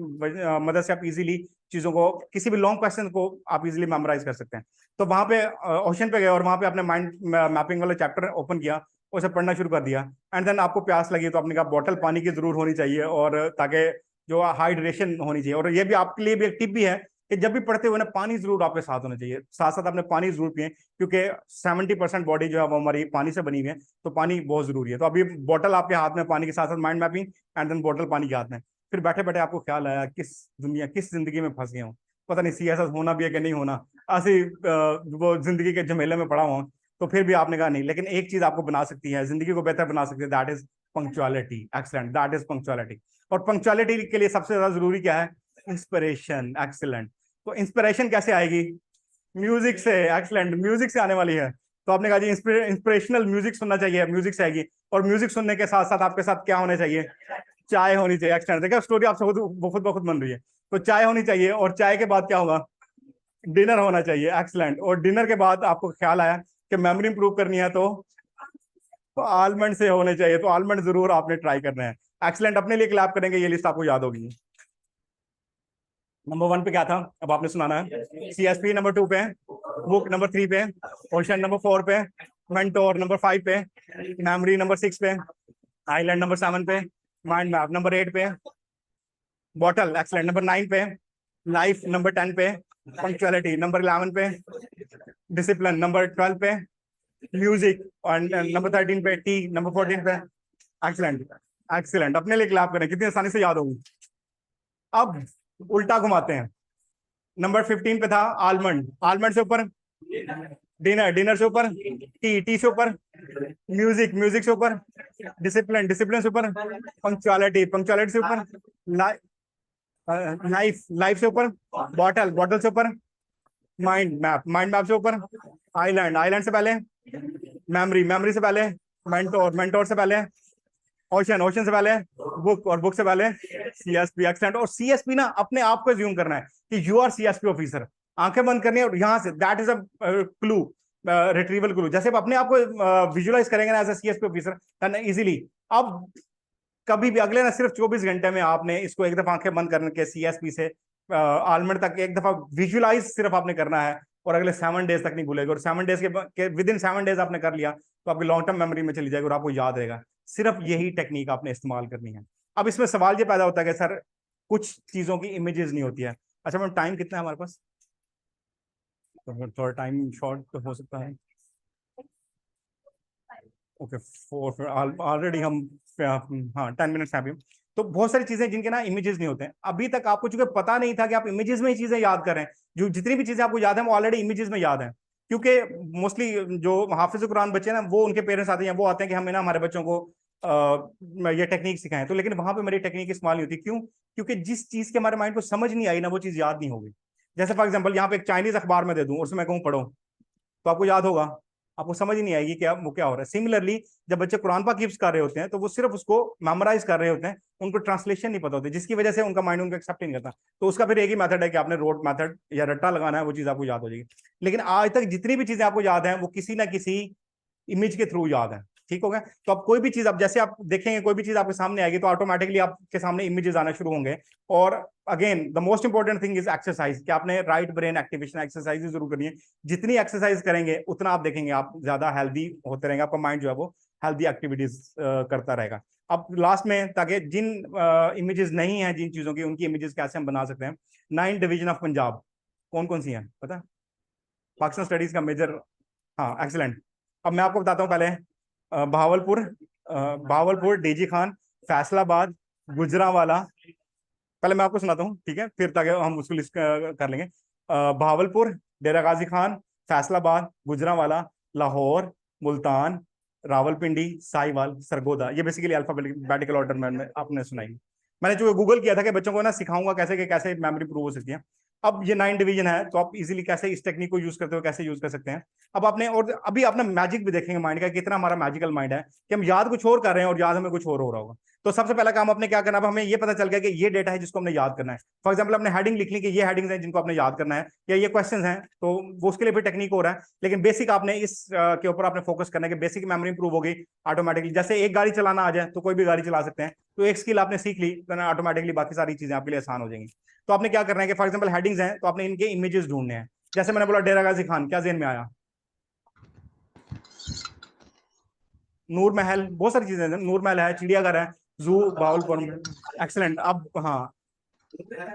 मदद से आप इजीली चीजों को, किसी भी लॉन्ग क्वेश्चन को आप इजीली मेमोराइज कर सकते हैं। तो वहां पे ओशन पे गए और वहां पे आपने माइंड मैपिंग वाला चैप्टर ओपन किया, उसे पढ़ना शुरू कर दिया। एंड देन आपको प्यास लगी तो आपने कहा बॉटल पानी की जरूर होनी चाहिए, और ताकि जो हाइड्रेशन होनी चाहिए। और ये भी आपके लिए भी एक टिप भी है कि जब भी पढ़ते हुए ना पानी जरूर आपके साथ होना चाहिए, साथ साथ आपने पानी जरूर पिए, क्योंकि 70% बॉडी जो है वो हमारी पानी से बनी हुई है, तो पानी बहुत जरूरी है। तो अभी बॉटल आपके हाथ में पानी के साथ साथ mind mapping, and then bottle पानी के हाथ में। फिर बैठे बैठे आपको ख्याल आया किस जिंदगी में फंस गया हूँ, पता नहीं सी ऐसा होना भी है कि नहीं होना, ऐसी वो जिंदगी के झमेले में पड़ा हुआ। तो फिर भी आपने कहा नहीं, लेकिन एक चीज आपको बना सकती है, जिंदगी को बेहतर बना सकती है, that is punctuality. Excellent, that is punctuality. और पंक्चुअलिटी के लिए सबसे ज्यादा जरूरी क्या है, इंस्पिरेशन। एक्सीलेंट, तो इंस्पिरेशन कैसे आएगी, म्यूजिक से। एक्सीलेंट, म्यूजिक से आने वाली है। तो आपने कहा जी इंस्पिरेशनल म्यूजिक सुनना चाहिए, म्यूजिक से आएगी। और म्यूजिक सुनने के साथ साथ आपके साथ क्या होना चाहिए, चाय होनी चाहिए। एक्सटेंड देखा, स्टोरी आपसे खुद ब खुद बन रही है। तो चाय होनी चाहिए, और चाय के बाद क्या होगा, डिनर होना चाहिए। एक्सलेंट। और डिनर के बाद आपको ख्याल आया कि मेमोरी इंप्रूव करनी है, तो आलमंड से होने चाहिए, तो आलमंड जरूर आपने ट्राई करना है। एक्सलेंट, अपने लिए क्लैप करेंगे, ये लिस्ट आपको याद होगी। नंबर 1 पे क्या था, अब आपने सुनाना है। सीएसपी नंबर 2 पे, बुक नंबर 3 पे, ओशन नंबर 4 पे, मेंटोर नंबर 5 पे, मेमोरी नंबर 6 पे, आइलैंड नंबर 7 पे, माइंड मैप नंबर 8 पे, बॉटल एक्सलेंट नंबर 9 पे, लाइफ नंबर 10 पे, पंक्चुअलिटी नंबर 11 पे, डिसिप्लिन नंबर 12 पे, म्यूजिक और नंबर 13 पे, टी नंबर 14 पे। एक्सलेंट। एक्सलेंट, अपने लिए क्लैप करें, कितनी आसानी से याद होगी। अब उल्टा घुमाते हैं। नंबर 15 पे था आलमंड, आलमंड से ऊपर डिनर, डिनर से ऊपर टी, टी से ऊपर म्यूजिक, म्यूजिक से ऊपर डिसिप्लिन, डिसिप्लिन से ऊपर पंक्चुअलिटी, पंक्चुअलिटी से ऊपर लाइफ, लाइफ से ऊपर बॉटल, बॉटल से ऊपर माइंड मैप, माइंड मैप से ऊपर आइलैंड, आइलैंड से पहले मेमोरी, मेमोरी से पहले मेंटोर, मेंटोर से पहले ओशन, ओशन से पहले बुक, और बुक से पहले सीएसपी। एक्सेंट। और सीएसपी ना अपने आप को ज्यूम करना है कि यू आर सीएसपी ऑफिसर। आंखें बंद करनी है, और यहां से that is a clue, retrieval clue. जैसे आप अपने आप को विजुअलाइज करेंगे ना as a CSP officer easily. अब कभी भी अगले ना सिर्फ 24 घंटे में आपने इसको एक दफा आंखें बंद करके सीएसपी से आलमंड तक एक दफा विजुलाइज सिर्फ आपने करना है, और अगले 7 डेज तक नहीं भूलेगा। और 7 डेज के विद इन 7 डेज आपने कर लिया, तो आपकी लॉन्ग टर्म मेमोरी में चली जाएगी और आपको याद रहेगा। सिर्फ यही टेक्निक आपने इस्तेमाल करनी है। अब इसमें सवाल ये पैदा होता है कि सर कुछ चीजों की इमेजेस नहीं होती है। अच्छा मैम, टाइम कितना है हमारे पास? तो थोड़ा टाइम शॉर्ट तो हो सकता है। ओके, 4 ऑलरेडी हम, हाँ 10 मिनट्स है अभी। तो बहुत सारी चीजें जिनके ना इमेजेस नहीं होते हैं। अभी तक आपको चूंकि पता नहीं था कि आप इमेजेस में ही चीजें याद कर रहे हैं, जो जितनी भी चीजें आपको याद है वो ऑलरेडी इमेजेस में याद है। क्योंकि मोस्टली जो हाफिज कुरान बच्चे हैं ना, वो उनके पेरेंट्स आते हैं, वो आते हैं कि हमें ना हमारे बच्चों को ये टेक्निक सिखाएं। तो लेकिन वहां पे मेरी टेक्निक इस्तेमाल नहीं होती। क्यों? क्योंकि जिस चीज के हमारे माइंड को समझ नहीं आई ना, वो चीज याद नहीं होगी। जैसे फॉर एग्जाम्पल यहाँ पे एक चाइनीज अखबार में दे दूं और उसमें कहूँ पढ़ो, तो आपको याद होगा, आपको समझ ही नहीं आएगी क्या वो क्या हो रहा है। सिमिलरली जब बच्चे कुरान पाक हिफ्ज कर रहे होते हैं, तो वो सिर्फ उसको मेमोराइज कर रहे होते हैं, उनको ट्रांसलेशन नहीं पता होती, जिसकी वजह से उनका माइंड उनको एक्सेप्ट नहीं करता। तो उसका फिर एक ही मेथड है कि आपने रोड मेथड या रट्टा लगाना है, वो चीज आपको याद हो जाएगी। लेकिन आज तक जितनी भी चीजें आपको याद है, वो किसी ना किसी इमेज के थ्रू याद है। ठीक हो गया? तो अब कोई भी चीज, अब जैसे आप देखेंगे कोई भी चीज आपके सामने आएगी, तो ऑटोमेटिकली आपके सामने इमेजेस आना शुरू होंगे। और again the most important thing is exercise, कि आपने राइट ब्रेन एक्टिवेशन एक्सरसाइज जरूर करनी है। जितनी एक्सरसाइज करेंगे उतना आप देखेंगे आप ज्यादा हेल्दी होते रहेंगे, आपका माइंड जो है वो हेल्दी एक्टिविटीज करता रहेगा। अब लास्ट में, ताकि जिन इमेजेस नहीं है जिन चीजों की, उनकी इमेजेस कैसे हम बना सकते हैं। 9 डिवीजन ऑफ पंजाब कौन कौन सी हैं पता है? पाकिस्तान स्टडीज का मेजर। हाँ एक्सीलेंट। अब मैं आपको बताता हूँ पहले भावलपुर, भावलपुर, डीजी खान, फैसलाबाद, गुजरांवाला। पहले मैं आपको सुनाता हूँ, ठीक है, फिर ताकि हम उसको लिस्ट कर लेंगे। भावलपुर, डेरा गाजी खान, फैसलाबाद, गुजरांवाला, लाहौर, मुल्तान, रावलपिंडी, साहिवाल, सरगोदा। ये बेसिकली अल्फाबेटिकल ऑर्डर में आपने सुनाई। मैंने जो गूगल किया था कि बच्चों को ना सिखाऊंगा कैसे कि कैसे मेमोरी प्रूव हो सकती है। अब ये 9 डिवीजन है, तो आप इजीली कैसे इस टेक्निक को यूज करते हो, कैसे यूज कर सकते हैं। अब आपने, और अभी अपना मैजिक भी देखेंगे माइंड का, कितना हमारा मैजिकल माइंड है कि हम याद कुछ और कर रहे हैं और याद हमें कुछ और हो रहा होगा। तो सबसे पहला काम आपने क्या करना है, अब हमें ये पता चल गया कि ये डेटा है जिसको हमने याद करना है। फॉर एग्जाम्पल आपने हेडिंग लिख ली कि ये हेडिंग्स हैं जिनको आपने याद करना है, या ये क्वेश्चंस हैं, तो वो उसके लिए भी टेक्निक हो रहा है। लेकिन बेसिक आपने इस के ऊपर आपने फोकस करना है कि बेसिक मेमोरी इंप्रूव होगी ऑटोमेटिकली। जैसे एक गाड़ी चलाना आ जाए तो कोई भी गाड़ी चला सकते हैं, तो एक स्किल आपने सीख ली तो ऑटोमेटिकली बाकी सारी चीजें आपके लिए आसान हो जाएंगी। तो आपने क्या करना है कि फॉर एग्जाम्पल हेडिंग्स हैं, तो आपने इनके इमेजेस ढूंढने हैं। जैसे मैंने बोला डेरा गाजी खान, क्या जेहन में आया? नूर महल, बहुत सारी चीजें हैं, नूर महल है, चिड़ियाघर है, जू भावलपुर में। एक्सलेंट। अब हाँ,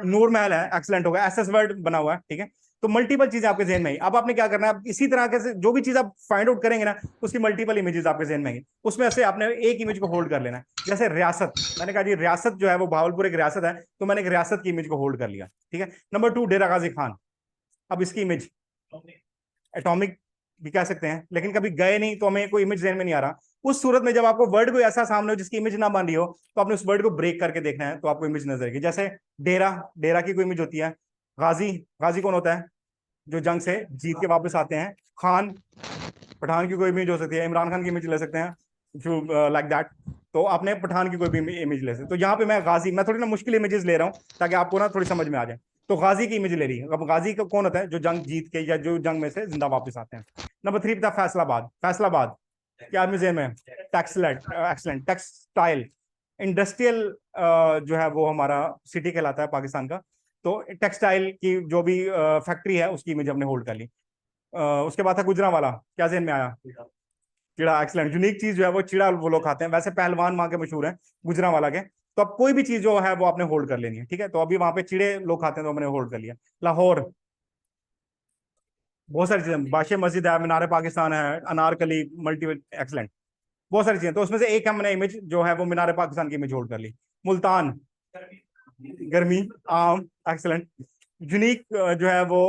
नूर महल है, एक्सलेंट हो गया, एसएस वर्ड बना हुआ है, ठीक है। तो मल्टीपल चीजें आपके जहन में ही। अब आपने क्या करना है, इसी तरह के जो भी चीज आप फाइंड आउट करेंगे ना, उसकी मल्टीपल इमेजेस आपके जहन में ही, उसमें से आपने एक इमेज को होल्ड कर लेना है। जैसे रियासत, मैंने कहा जी रियासत जो है वो भावलपुर एक रियासत है, तो मैंने एक रियासत की इमेज को होल्ड कर लिया, ठीक है। नंबर 2 डेरा गाजी खान। अब इसकी इमेज एटॉमिक भी कह सकते हैं, लेकिन कभी गए नहीं तो हमें कोई इमेज जहन में नहीं आ रहा। उस सूरत में जब आपको वर्ड को ऐसा सामने हो जिसकी इमेज ना बन रही हो, तो आपने उस वर्ड को ब्रेक करके देखना है, तो आपको इमेज नजर आएगी। जैसे डेरा, डेरा की कोई इमेज होती है। गाजी, गाजी कौन होता है? जो जंग से जीत के वापस आते हैं। खान, पठान की कोई इमेज हो सकती है, इमरान खान की इमेज ले सकते हैं, जो लाइक दैट। तो आपने पठान की कोई भी इमेज ले सकते। तो यहाँ पे मैं गाजी, मैं थोड़ी ना मुश्किल इमेजेस ले रहा हूँ ताकि आपको ना थोड़ी समझ में आ जाए। तो गाजी की इमेज ले रही है। अब गाजी का कौन होता है? जो जंग जीत के या जो जंग में से जिंदा वापस आते हैं। नंबर 3 था फैसलाबाद। फैसलाबाद क्या म्यूजियम है? टेक्सलेट एक्सलेंट टेक्सटाइल इंडस्ट्रियल जो है वो हमारा सिटी कहलाता है पाकिस्तान का। तो टेक्सटाइल की जो भी फैक्ट्री है उसकी इमेज हमने होल्ड कर ली। उसके बाद था गुजरांवाला। क्या ज़हन में आया? चिड़ा। एक्सलेंट। यूनिक चीज जो है वो चिड़ा वो लोग खाते हैं। वैसे पहलवान वहां के मशहूर हैं गुजरांवाला के। तो अब कोई भी चीज जो है वो आपने होल्ड कर लेनी है, ठीक है। तो अभी वहां पे चिड़े लोग खाते हैं तो हमने होल्ड कर लिया। लाहौर, बहुत सारी चीजें, बादशाह मस्जिद है, मीनार पाकिस्तान है, अनारकली मल्टी। एक्सलेंट। बहुत सारी चीजें। तो उसमें से एक हमने इमेज जो है वो मीनार पाकिस्तान की इमेज होल्ड कर ली। मुल्तान, गर्मी, आम। एक्सलेंट। यूनिक जो है वो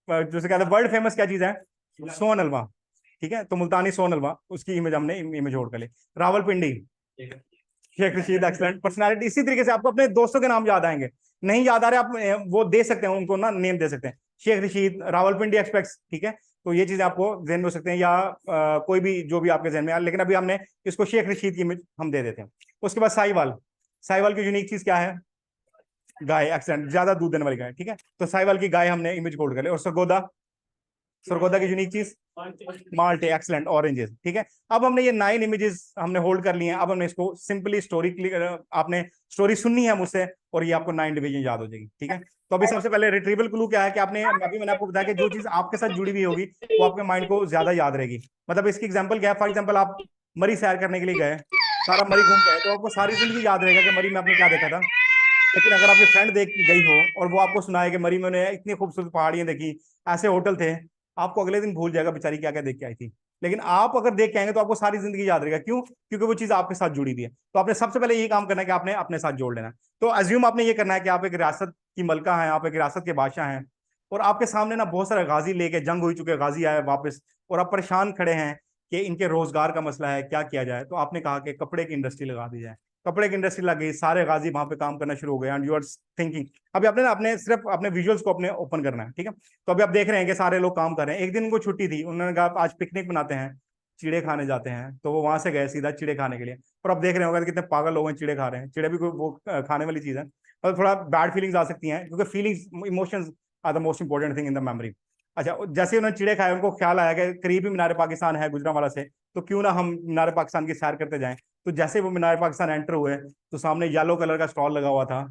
जैसे कहते हैं वर्ल्ड फेमस क्या चीज है? सोन हलवा, ठीक है। तो मुल्तानी सोन हलवा उसकी इमेज हमने इमेज होल्ड कर ली। रावलपिंडी, शेख रशीद। एक्सलेंट। पर्सनालिटी, इसी तरीके से आपको अपने दोस्तों के नाम याद आएंगे। नहीं याद आ रहे आप वो दे सकते हैं, उनको ना नेम दे सकते हैं। शेख रशीद, रावलपिंडी एक्सपेक्ट्स, ठीक है। तो ये चीजें आपको जहन में हो सकते हैं, या कोई भी जो भी आपके जहन में आए। लेकिन अभी हमने इसको शेख रशीद की इमेज हम दे देते हैं। उसके बाद साहिवाल। साहिवाल की यूनिक चीज क्या है? गाय। एक्सेंट, ज्यादा दूध देने वाली गाय, ठीक है। तो साहिवाल की गाय हमने इमेज होल्ड कर ली। और सरगोदा, सरगोदा की यूनिक चीज माल्टे। एक्सलेंट। ऑरेंजेस, ठीक है। अब हमने ये 9 इमेजेस हमने होल्ड कर लिए हैं। अब हमने इसको सिंपली स्टोरी, आपने स्टोरी सुननी है मुझसे और ये आपको 9 डिवीजन याद हो जाएगी, ठीक है। तो अभी सबसे पहले रिट्रीवल क्लू क्या है कि आपने, अभी मैंने आपको बताया कि जो चीज आपके साथ जुड़ी हुई होगी वो आपके माइंड को ज्यादा याद रहेगी। मतलब इसकी एग्जांपल क्या है? फॉर एग्जांपल आप मरी सैर करने के लिए गए, सारा मरी घूम गए, तो आपको सारी जिंदगी याद रहेगा कि मरी में आपने क्या देखा था। लेकिन अगर आपकी फ्रेंड देख गई हो और वो आपको सुनाए कि मरी में उन्हें इतनी खूबसूरत पहाड़ियां देखी, ऐसे होटल थे, आपको अगले दिन भूल जाएगा बेचारी क्या क्या देख के आई थी। लेकिन आप अगर देख के आएंगे तो आपको सारी जिंदगी याद रहेगा। क्यों? क्योंकि वो चीज आपके साथ जुड़ी हुई है। तो आपने सबसे पहले ये काम करना है कि आपने अपने साथ जोड़ लेना है। तो अज्यूम आपने ये करना है कि आप एक रियासत की मलका हैं, आप एक रियासत के बादशाह हैं, और आपके सामने ना बहुत सारे गाजी लेके, जंग हो चुके गाजी आए वापस, और आप परेशान खड़े हैं कि इनके रोजगार का मसला है, क्या किया जाए। तो आपने कहा कि कपड़े की इंडस्ट्री लगा दी जाए। कपड़े की इंडस्ट्री लग गई, सारे गाजी वहां पे काम करना शुरू हो गए। एंड यू आर थिंकिंग, अभी आपने ना अपने सिर्फ अपने विजुअल्स को अपने ओपन करना है, ठीक है। तो अभी आप देख रहे हैं कि सारे लोग काम कर रहे हैं। एक दिन उनको छुट्टी थी, उन्होंने कहा आज पिकनिक बनाते हैं, चिड़े खाने जाते हैं। तो वो वहां से गए सीधा चिड़े खाने के लिए। और अब देख रहे होंगे कितने पागल लोग हैं, चिड़े खा रहे हैं। चिड़े भी कोई वो खाने वाली चीज है। और थोड़ा बैड फीलिंग्स आ सकती हैं, क्योंकि feelings, emotions are the most important thing in the memory. अच्छा, जैसे उन्होंने चिड़े खाए, उनको ख्याल आया कि करीब ही मीनार पाकिस्तान है गुजरांवाला से, तो क्यों ना हम मीनार पाकिस्तान की सैर करते जाएं। तो जैसे वो मीनार पाकिस्तान एंटर हुए तो सामने येलो कलर का स्टॉल लगा हुआ था,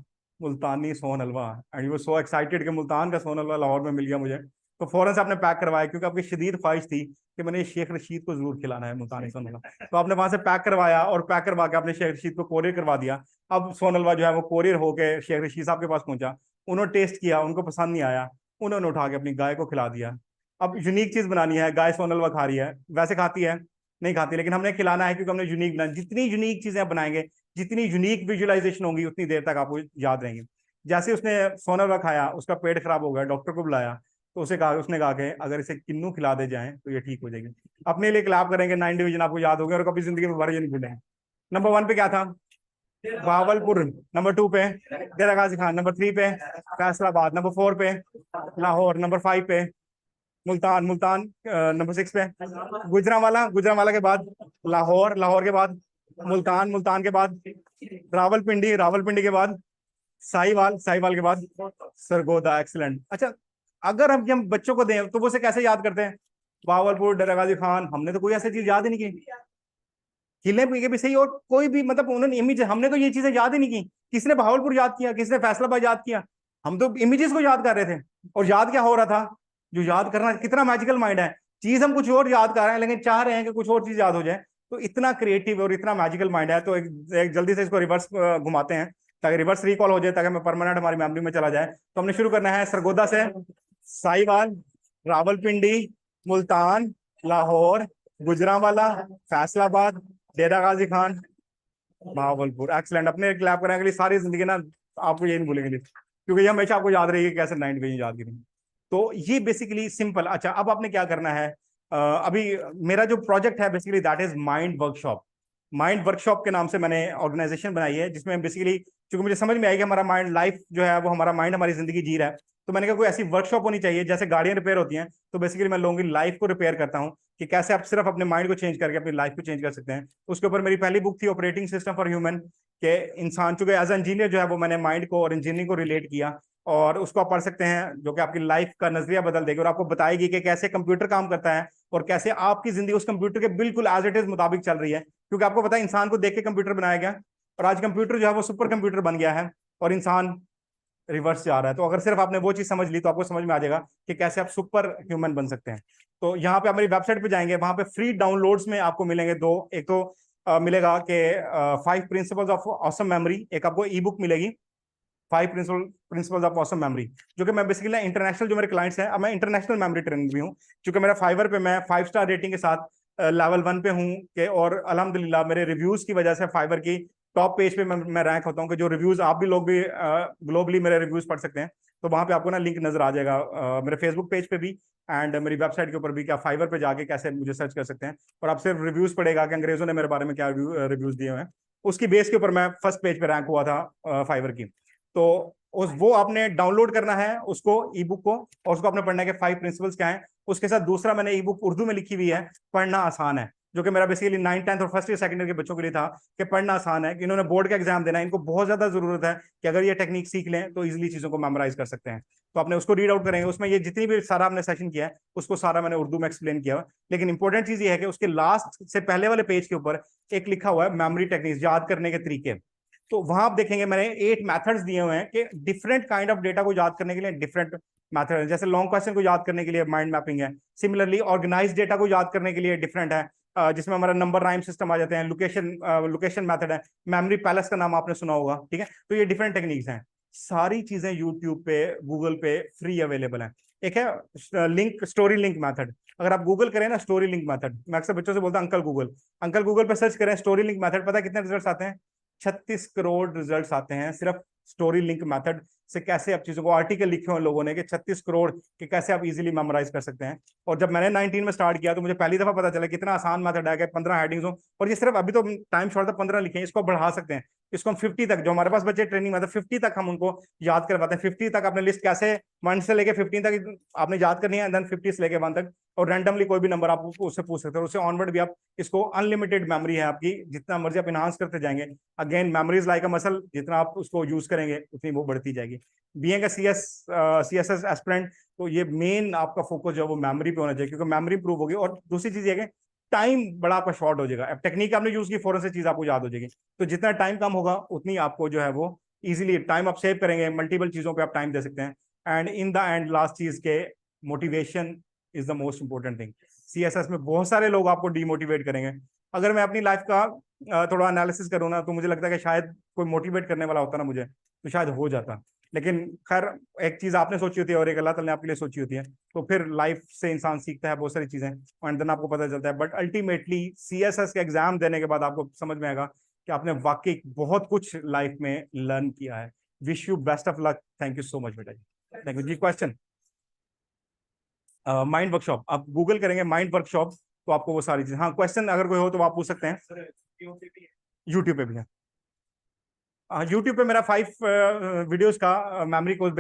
Multani sohan halwa. And you were so excited कि मुल्तान का सोन हलवा लाहौर में मिल गया मुझे। तो फौरन से आपने पैक करवाया, क्योंकि आपकी शदीद ख्वाहिश थी कि मैंने शेख रशीद को जरूर खिलाना है मुल्तानी सोन हलवा। तो आपने वहां से पैक करवाया, और पैक करवा के आपने शेख रशीद को कोरियर करवा दिया। अब सोन हलवा जो है वो कोरियर होके शेख रशीद साहब के पास पहुंचा। उन्होंने टेस्ट किया, उनको पसंद नहीं आया, उन्होंने उठा के अपनी गाय को खिला दिया। अब यूनिक चीज बनानी है, गाय सोन हलवा खा रही है, वैसे खाती है नहीं खाती, लेकिन हमने खिलाना है क्योंकि हमने यूनिक बनाया। जितनी यूनिक चीजें आप बनाएंगे, जितनी यूनिक विजुअलाइजेशन होंगी, उतनी देर तक आपको याद रहेंगे। जैसे उसने सोना हलवा खाया, उसका पेट खराब हो गया, डॉक्टर को बुलाया, तो उसने कहा कि अगर इसे किन्नू खिला दे जाए तो ये ठीक हो जाएगी। अपने लिए क्लैप करेंगे, 9 डिवीजन आपको याद हो गया और कभी जिंदगी में भर नहीं भूलेंगे। नंबर 1 पे क्या था? भावलपुर। नंबर 2 पे डेरा गाजी खान। नंबर 3 पे फैसलाबाद। नंबर 4 पे लाहौर। नंबर 5 पे मुल्तान। मुल्तान नंबर 6 पे गुजरांवाला। गुजरांवाला के बाद लाहौर। लाहौर के बाद मुल्तान। मुल्तान के बाद रावलपिंडी। रावलपिंडी के बाद साहिवाल। साहिवाल के बाद सरगोदा। एक्सलेंट। अच्छा, अगर हम बच्चों को दें तो वो उसे कैसे याद करते हैं? बावलपुर, डेरा गाजी खान, हमने तो कोई ऐसी चीज याद ही नहीं की। किले के भी सही, और कोई भी, मतलब उन्होंने इमेज, हमने तो ये चीजें याद ही नहीं की। किसने बहावलपुर याद किया, किसने फैसलाबाद याद किया? हम तो इमेजेस को याद कर रहे थे। और याद क्या हो रहा था? जो याद करना, कितना मैजिकल माइंड है। चीज हम कुछ और याद कर रहे हैं, लेकिन चाह रहे हैं कि कुछ और चीज याद हो जाए। तो इतना क्रिएटिव और इतना मैजिकल माइंड है। तो एक जल्दी से इसको रिवर्स घुमाते हैं, ताकि रिवर्स रिकॉल हो जाए, ताकि हमें परमानेंट हमारी मेमोरी में चला जाए। तो हमने शुरू करना है सरगोदा से। साहिवाल, रावलपिंडी, मुल्तान, लाहौर, गुजरांवाला, फैसलाबाद, डेरा गाजी खान, भावलपुर। एक्सलेंट। अपने क्लैप करने के लिए सारी जिंदगी ना आपको ये नहीं भूलेंगे, क्योंकि ये हमेशा आपको याद रहेगी कैसे 9 डिवीजन याद करेंगे। तो ये बेसिकली सिंपल। अच्छा, अब आपने क्या करना है? अभी मेरा जो प्रोजेक्ट है basically that is mind workshop. Mind workshop के नाम से मैंने ऑर्गेनाइजेशन बनाई है, जिसमें बेसिकली, क्योंकि मुझे समझ में आया कि हमारा माइंड, लाइफ जो है वो हमारा माइंड हमारी जिंदगी जी रहा है। तो मैंने कहा कोई ऐसी वर्कशॉप होनी चाहिए, जैसे गाड़ियां रिपेयर होती हैं, तो बेसिकली मैं लोगों की लाइफ को रिपेयर करता हूँ। कि कैसे आप सिर्फ अपने माइंड को चेंज करके अपनी लाइफ को चेंज कर सकते हैं। उसके ऊपर मेरी पहली बुक थी ऑपरेटिंग सिस्टम फॉर ह्यूमन, के इंसान चूंकि एज इंजीनियर जो है वो मैंने माइंड को और इंजीनियरिंग को रिलेट किया, और उसको आप पढ़ सकते हैं, जो कि आपकी लाइफ का नजरिया बदल देगी और आपको बताएगी कि कैसे कंप्यूटर काम करता है और कैसे आपकी जिंदगी उस कंप्यूटर के बिल्कुल एज इट इज मुताबिक चल रही है। क्योंकि आपको पता है इंसान को देख के कंप्यूटर बनाया गया, और आज कंप्यूटर जो है वो सुपर कंप्यूटर बन गया है और इंसान रिवर्स जा रहा है। तो अगर सिर्फ आपने वो चीज समझ ली तो आपको समझ में आ जाएगा कि कैसे आप सुपर ह्यूमन बन सकते हैं। तो यहाँ पे आप मेरी वेबसाइट पे जाएंगे, वहां पे फ्री डाउनलोड्स में आपको मिलेंगे दो, एक तो मिलेगा कि 5 प्रिंसिपल्स ऑफ ऑसम मेमोरी, एक आपको ई बुक मिलेगी 5 प्रिंसिपल्स ऑफ ऑसम मेमोरी, जो कि मैं बेसिकली इंटरनेशनल जो मेरे क्लाइंट्स हैं, अब मैं इंटरनेशनल मेमोरी ट्रेनर भी हूँ, क्योंकि मेरा फाइवर पे मैं 5 स्टार रेटिंग के साथ लेवल 1 पे हूँ के, और अल्हम्दुलिल्लाह मेरे रिव्यूज की वजह से फाइवर की टॉप पेज पे मैं रैंक होता हूँ, कि जो रिव्यूज आप भी लोग भी ग्लोबली मेरे रिव्यूज पढ़ सकते हैं। तो वहां पे आपको ना लिंक नजर आ जाएगा मेरे फेसबुक पेज पे भी एंड मेरी वेबसाइट के ऊपर भी, कि आप फाइवर पे जाके कैसे मुझे सर्च कर सकते हैं, और आप सिर्फ रिव्यूज पढ़ेगा कि अंग्रेजों ने मेरे बारे में क्या रिव्यूज दिए हुए हैं, उसकी बेस के ऊपर मैं फर्स्ट पेज पे रैंक हुआ था फाइवर की। तो उस वो आपने डाउनलोड करना है उसको, ई बुक को, और उसको आपने पढ़ना है कि 5 प्रिंसिपल्स क्या है। उसके साथ दूसरा मैंने ई बुक उर्दू में लिखी हुई है, पढ़ना आसान है, जो कि मेरा बेसिकली 9th 10th और फर्स्ट ईयर सेकंड ईयर के बच्चों के लिए था, कि पढ़ना आसान है, कि इन्होंने बोर्ड का एग्जाम देना है, इनको बहुत ज्यादा जरूरत है कि अगर ये टेक्निक सीख लें तो इजिली चीजों को मेमोराइज कर सकते हैं। तो आपने उसको रीड आउट करेंगे, उसमें ये जितनी भी सारा आपने सेशन किया है उसको सारा मैंने उर्दू में एक्सप्लेन किया है। लेकिन इंपॉर्टेंट चीज ये है कि उसके लास्ट से पहले वाले पेज के ऊपर एक लिखा हुआ है मेमोरी टेक्निक्स, याद करने के तरीके। तो वहां आप देखेंगे मैंने 8 मेथड्स दिए हुए हैं कि डिफरेंट काइंड ऑफ डेटा को याद करने के लिए डिफरेंट मेथड है। जैसे लॉन्ग क्वेश्चन को याद करने के लिए माइंड मैपिंग है, सिमिलरली ऑर्गेनाइज डेटा को याद करने के लिए डिफरेंट है, जिसमें हमारा नंबर राइम सिस्टम आ जाते हैं, लोकेशन मेथड है, मेमोरी पैलेस का नाम आपने सुना होगा, ठीक है। तो ये डिफरेंट टेक्निक्स हैं, सारी चीजें यूट्यूब पे गूगल पे फ्री अवेलेबल है। एक है लिंक स्टोरी लिंक मेथड, अगर आप गूगल करें ना स्टोरी लिंक मेथड, मैं अक्सर बच्चों से बोलता हूं अंकल गूगल पे सर्च करें स्टोरी लिंक मेथड, पता है कितने रिजल्ट्स आते हैं? 36 करोड़ रिजल्ट्स आते हैं सिर्फ स्टोरी लिंक मेथड से। कैसे आप चीजों को, आर्टिकल लिखे हुए लोगों ने कि 36 करोड़ कि कैसे आप इजीली मेमोराइज कर सकते हैं। और जब मैंने 19 में स्टार्ट किया तो मुझे पहली दफा पता चला कितना आसान मेथड है कि 15 हेडिंग्स हो, और ये सिर्फ अभी तो टाइम शॉर्ट था 15 लिखे हैं, इसको बढ़ा सकते हैं, इसको हम 50 तक, जो हमारे पास बच्चे ट्रेनिंग में 50 तक हम उनको याद करवाते हैं। 50 तक आपने लिस्ट कैसे 1 से लेके 15 तक आपने याद करनी है, देन 50 से लेके 1 तक, और रैंडमली कोई भी नंबर आप उससे पूछ सकते हो, उससे ऑनवर्ड भी आप इसको, अनलिमिटेड मेमोरी है आपकी, जितना मर्जी आप इनहांस करते जाएंगे। Again memories like a muscle, जितना आप उसको यूज करेंगे उतनी वो बढ़ती जाएगी। बीइंग अ सीएसएस एस्पिरेंट, तो ये मेन आपका फोकस जो है वो मेमोरी पे होना चाहिए, क्योंकि मेमोरी इंप्रूव होगी। और दूसरी चीज ये है कि टाइम बड़ा आपका शॉर्ट हो जाएगा, अब टेक्निक आपने यूज की फौरन से चीज आपको याद हो जाएगी, तो जितना टाइम कम होगा उतनी आपको जो है वो इजीली टाइम आप सेव करेंगे, मल्टीपल चीजों पे आप टाइम दे सकते हैं। And in the end last चीज के, motivation is the most important thing. CSS में बहुत सारे लोग आपको डिमोटिवेट करेंगे। अगर मैं अपनी लाइफ का थोड़ा एनालिसिस करूँ ना, तो मुझे लगता है कि शायद कोई मोटिवेट करने वाला होता ना मुझे, तो शायद हो जाता। लेकिन खैर, एक चीज आपने सोची होती है और एक अल्लाह ताला ने आपके लिए सोची होती है, तो फिर लाइफ से इंसान सीखता है बहुत सारी चीजें, एंड देन आपको पता चलता है। बट अल्टीमेटली सीएसएस के एग्जाम देने के बाद आपको समझ में आएगा कि आपने वाकई बहुत कुछ लाइफ में लर्न किया है। Wish you best of luck. Thank you so much बेटा जी। थैंक यू जी। क्वेश्चन? माइंड वर्कशॉप, आप गूगल करेंगे माइंड वर्कशॉप तो आपको वो सारी चीज, हाँ क्वेश्चन अगर कोई हो तो आप पूछ सकते हैं। यूट्यूब पे भी है, यूट्यूब पे मेरा 5 वीडियोस का मेमोरी कोर्स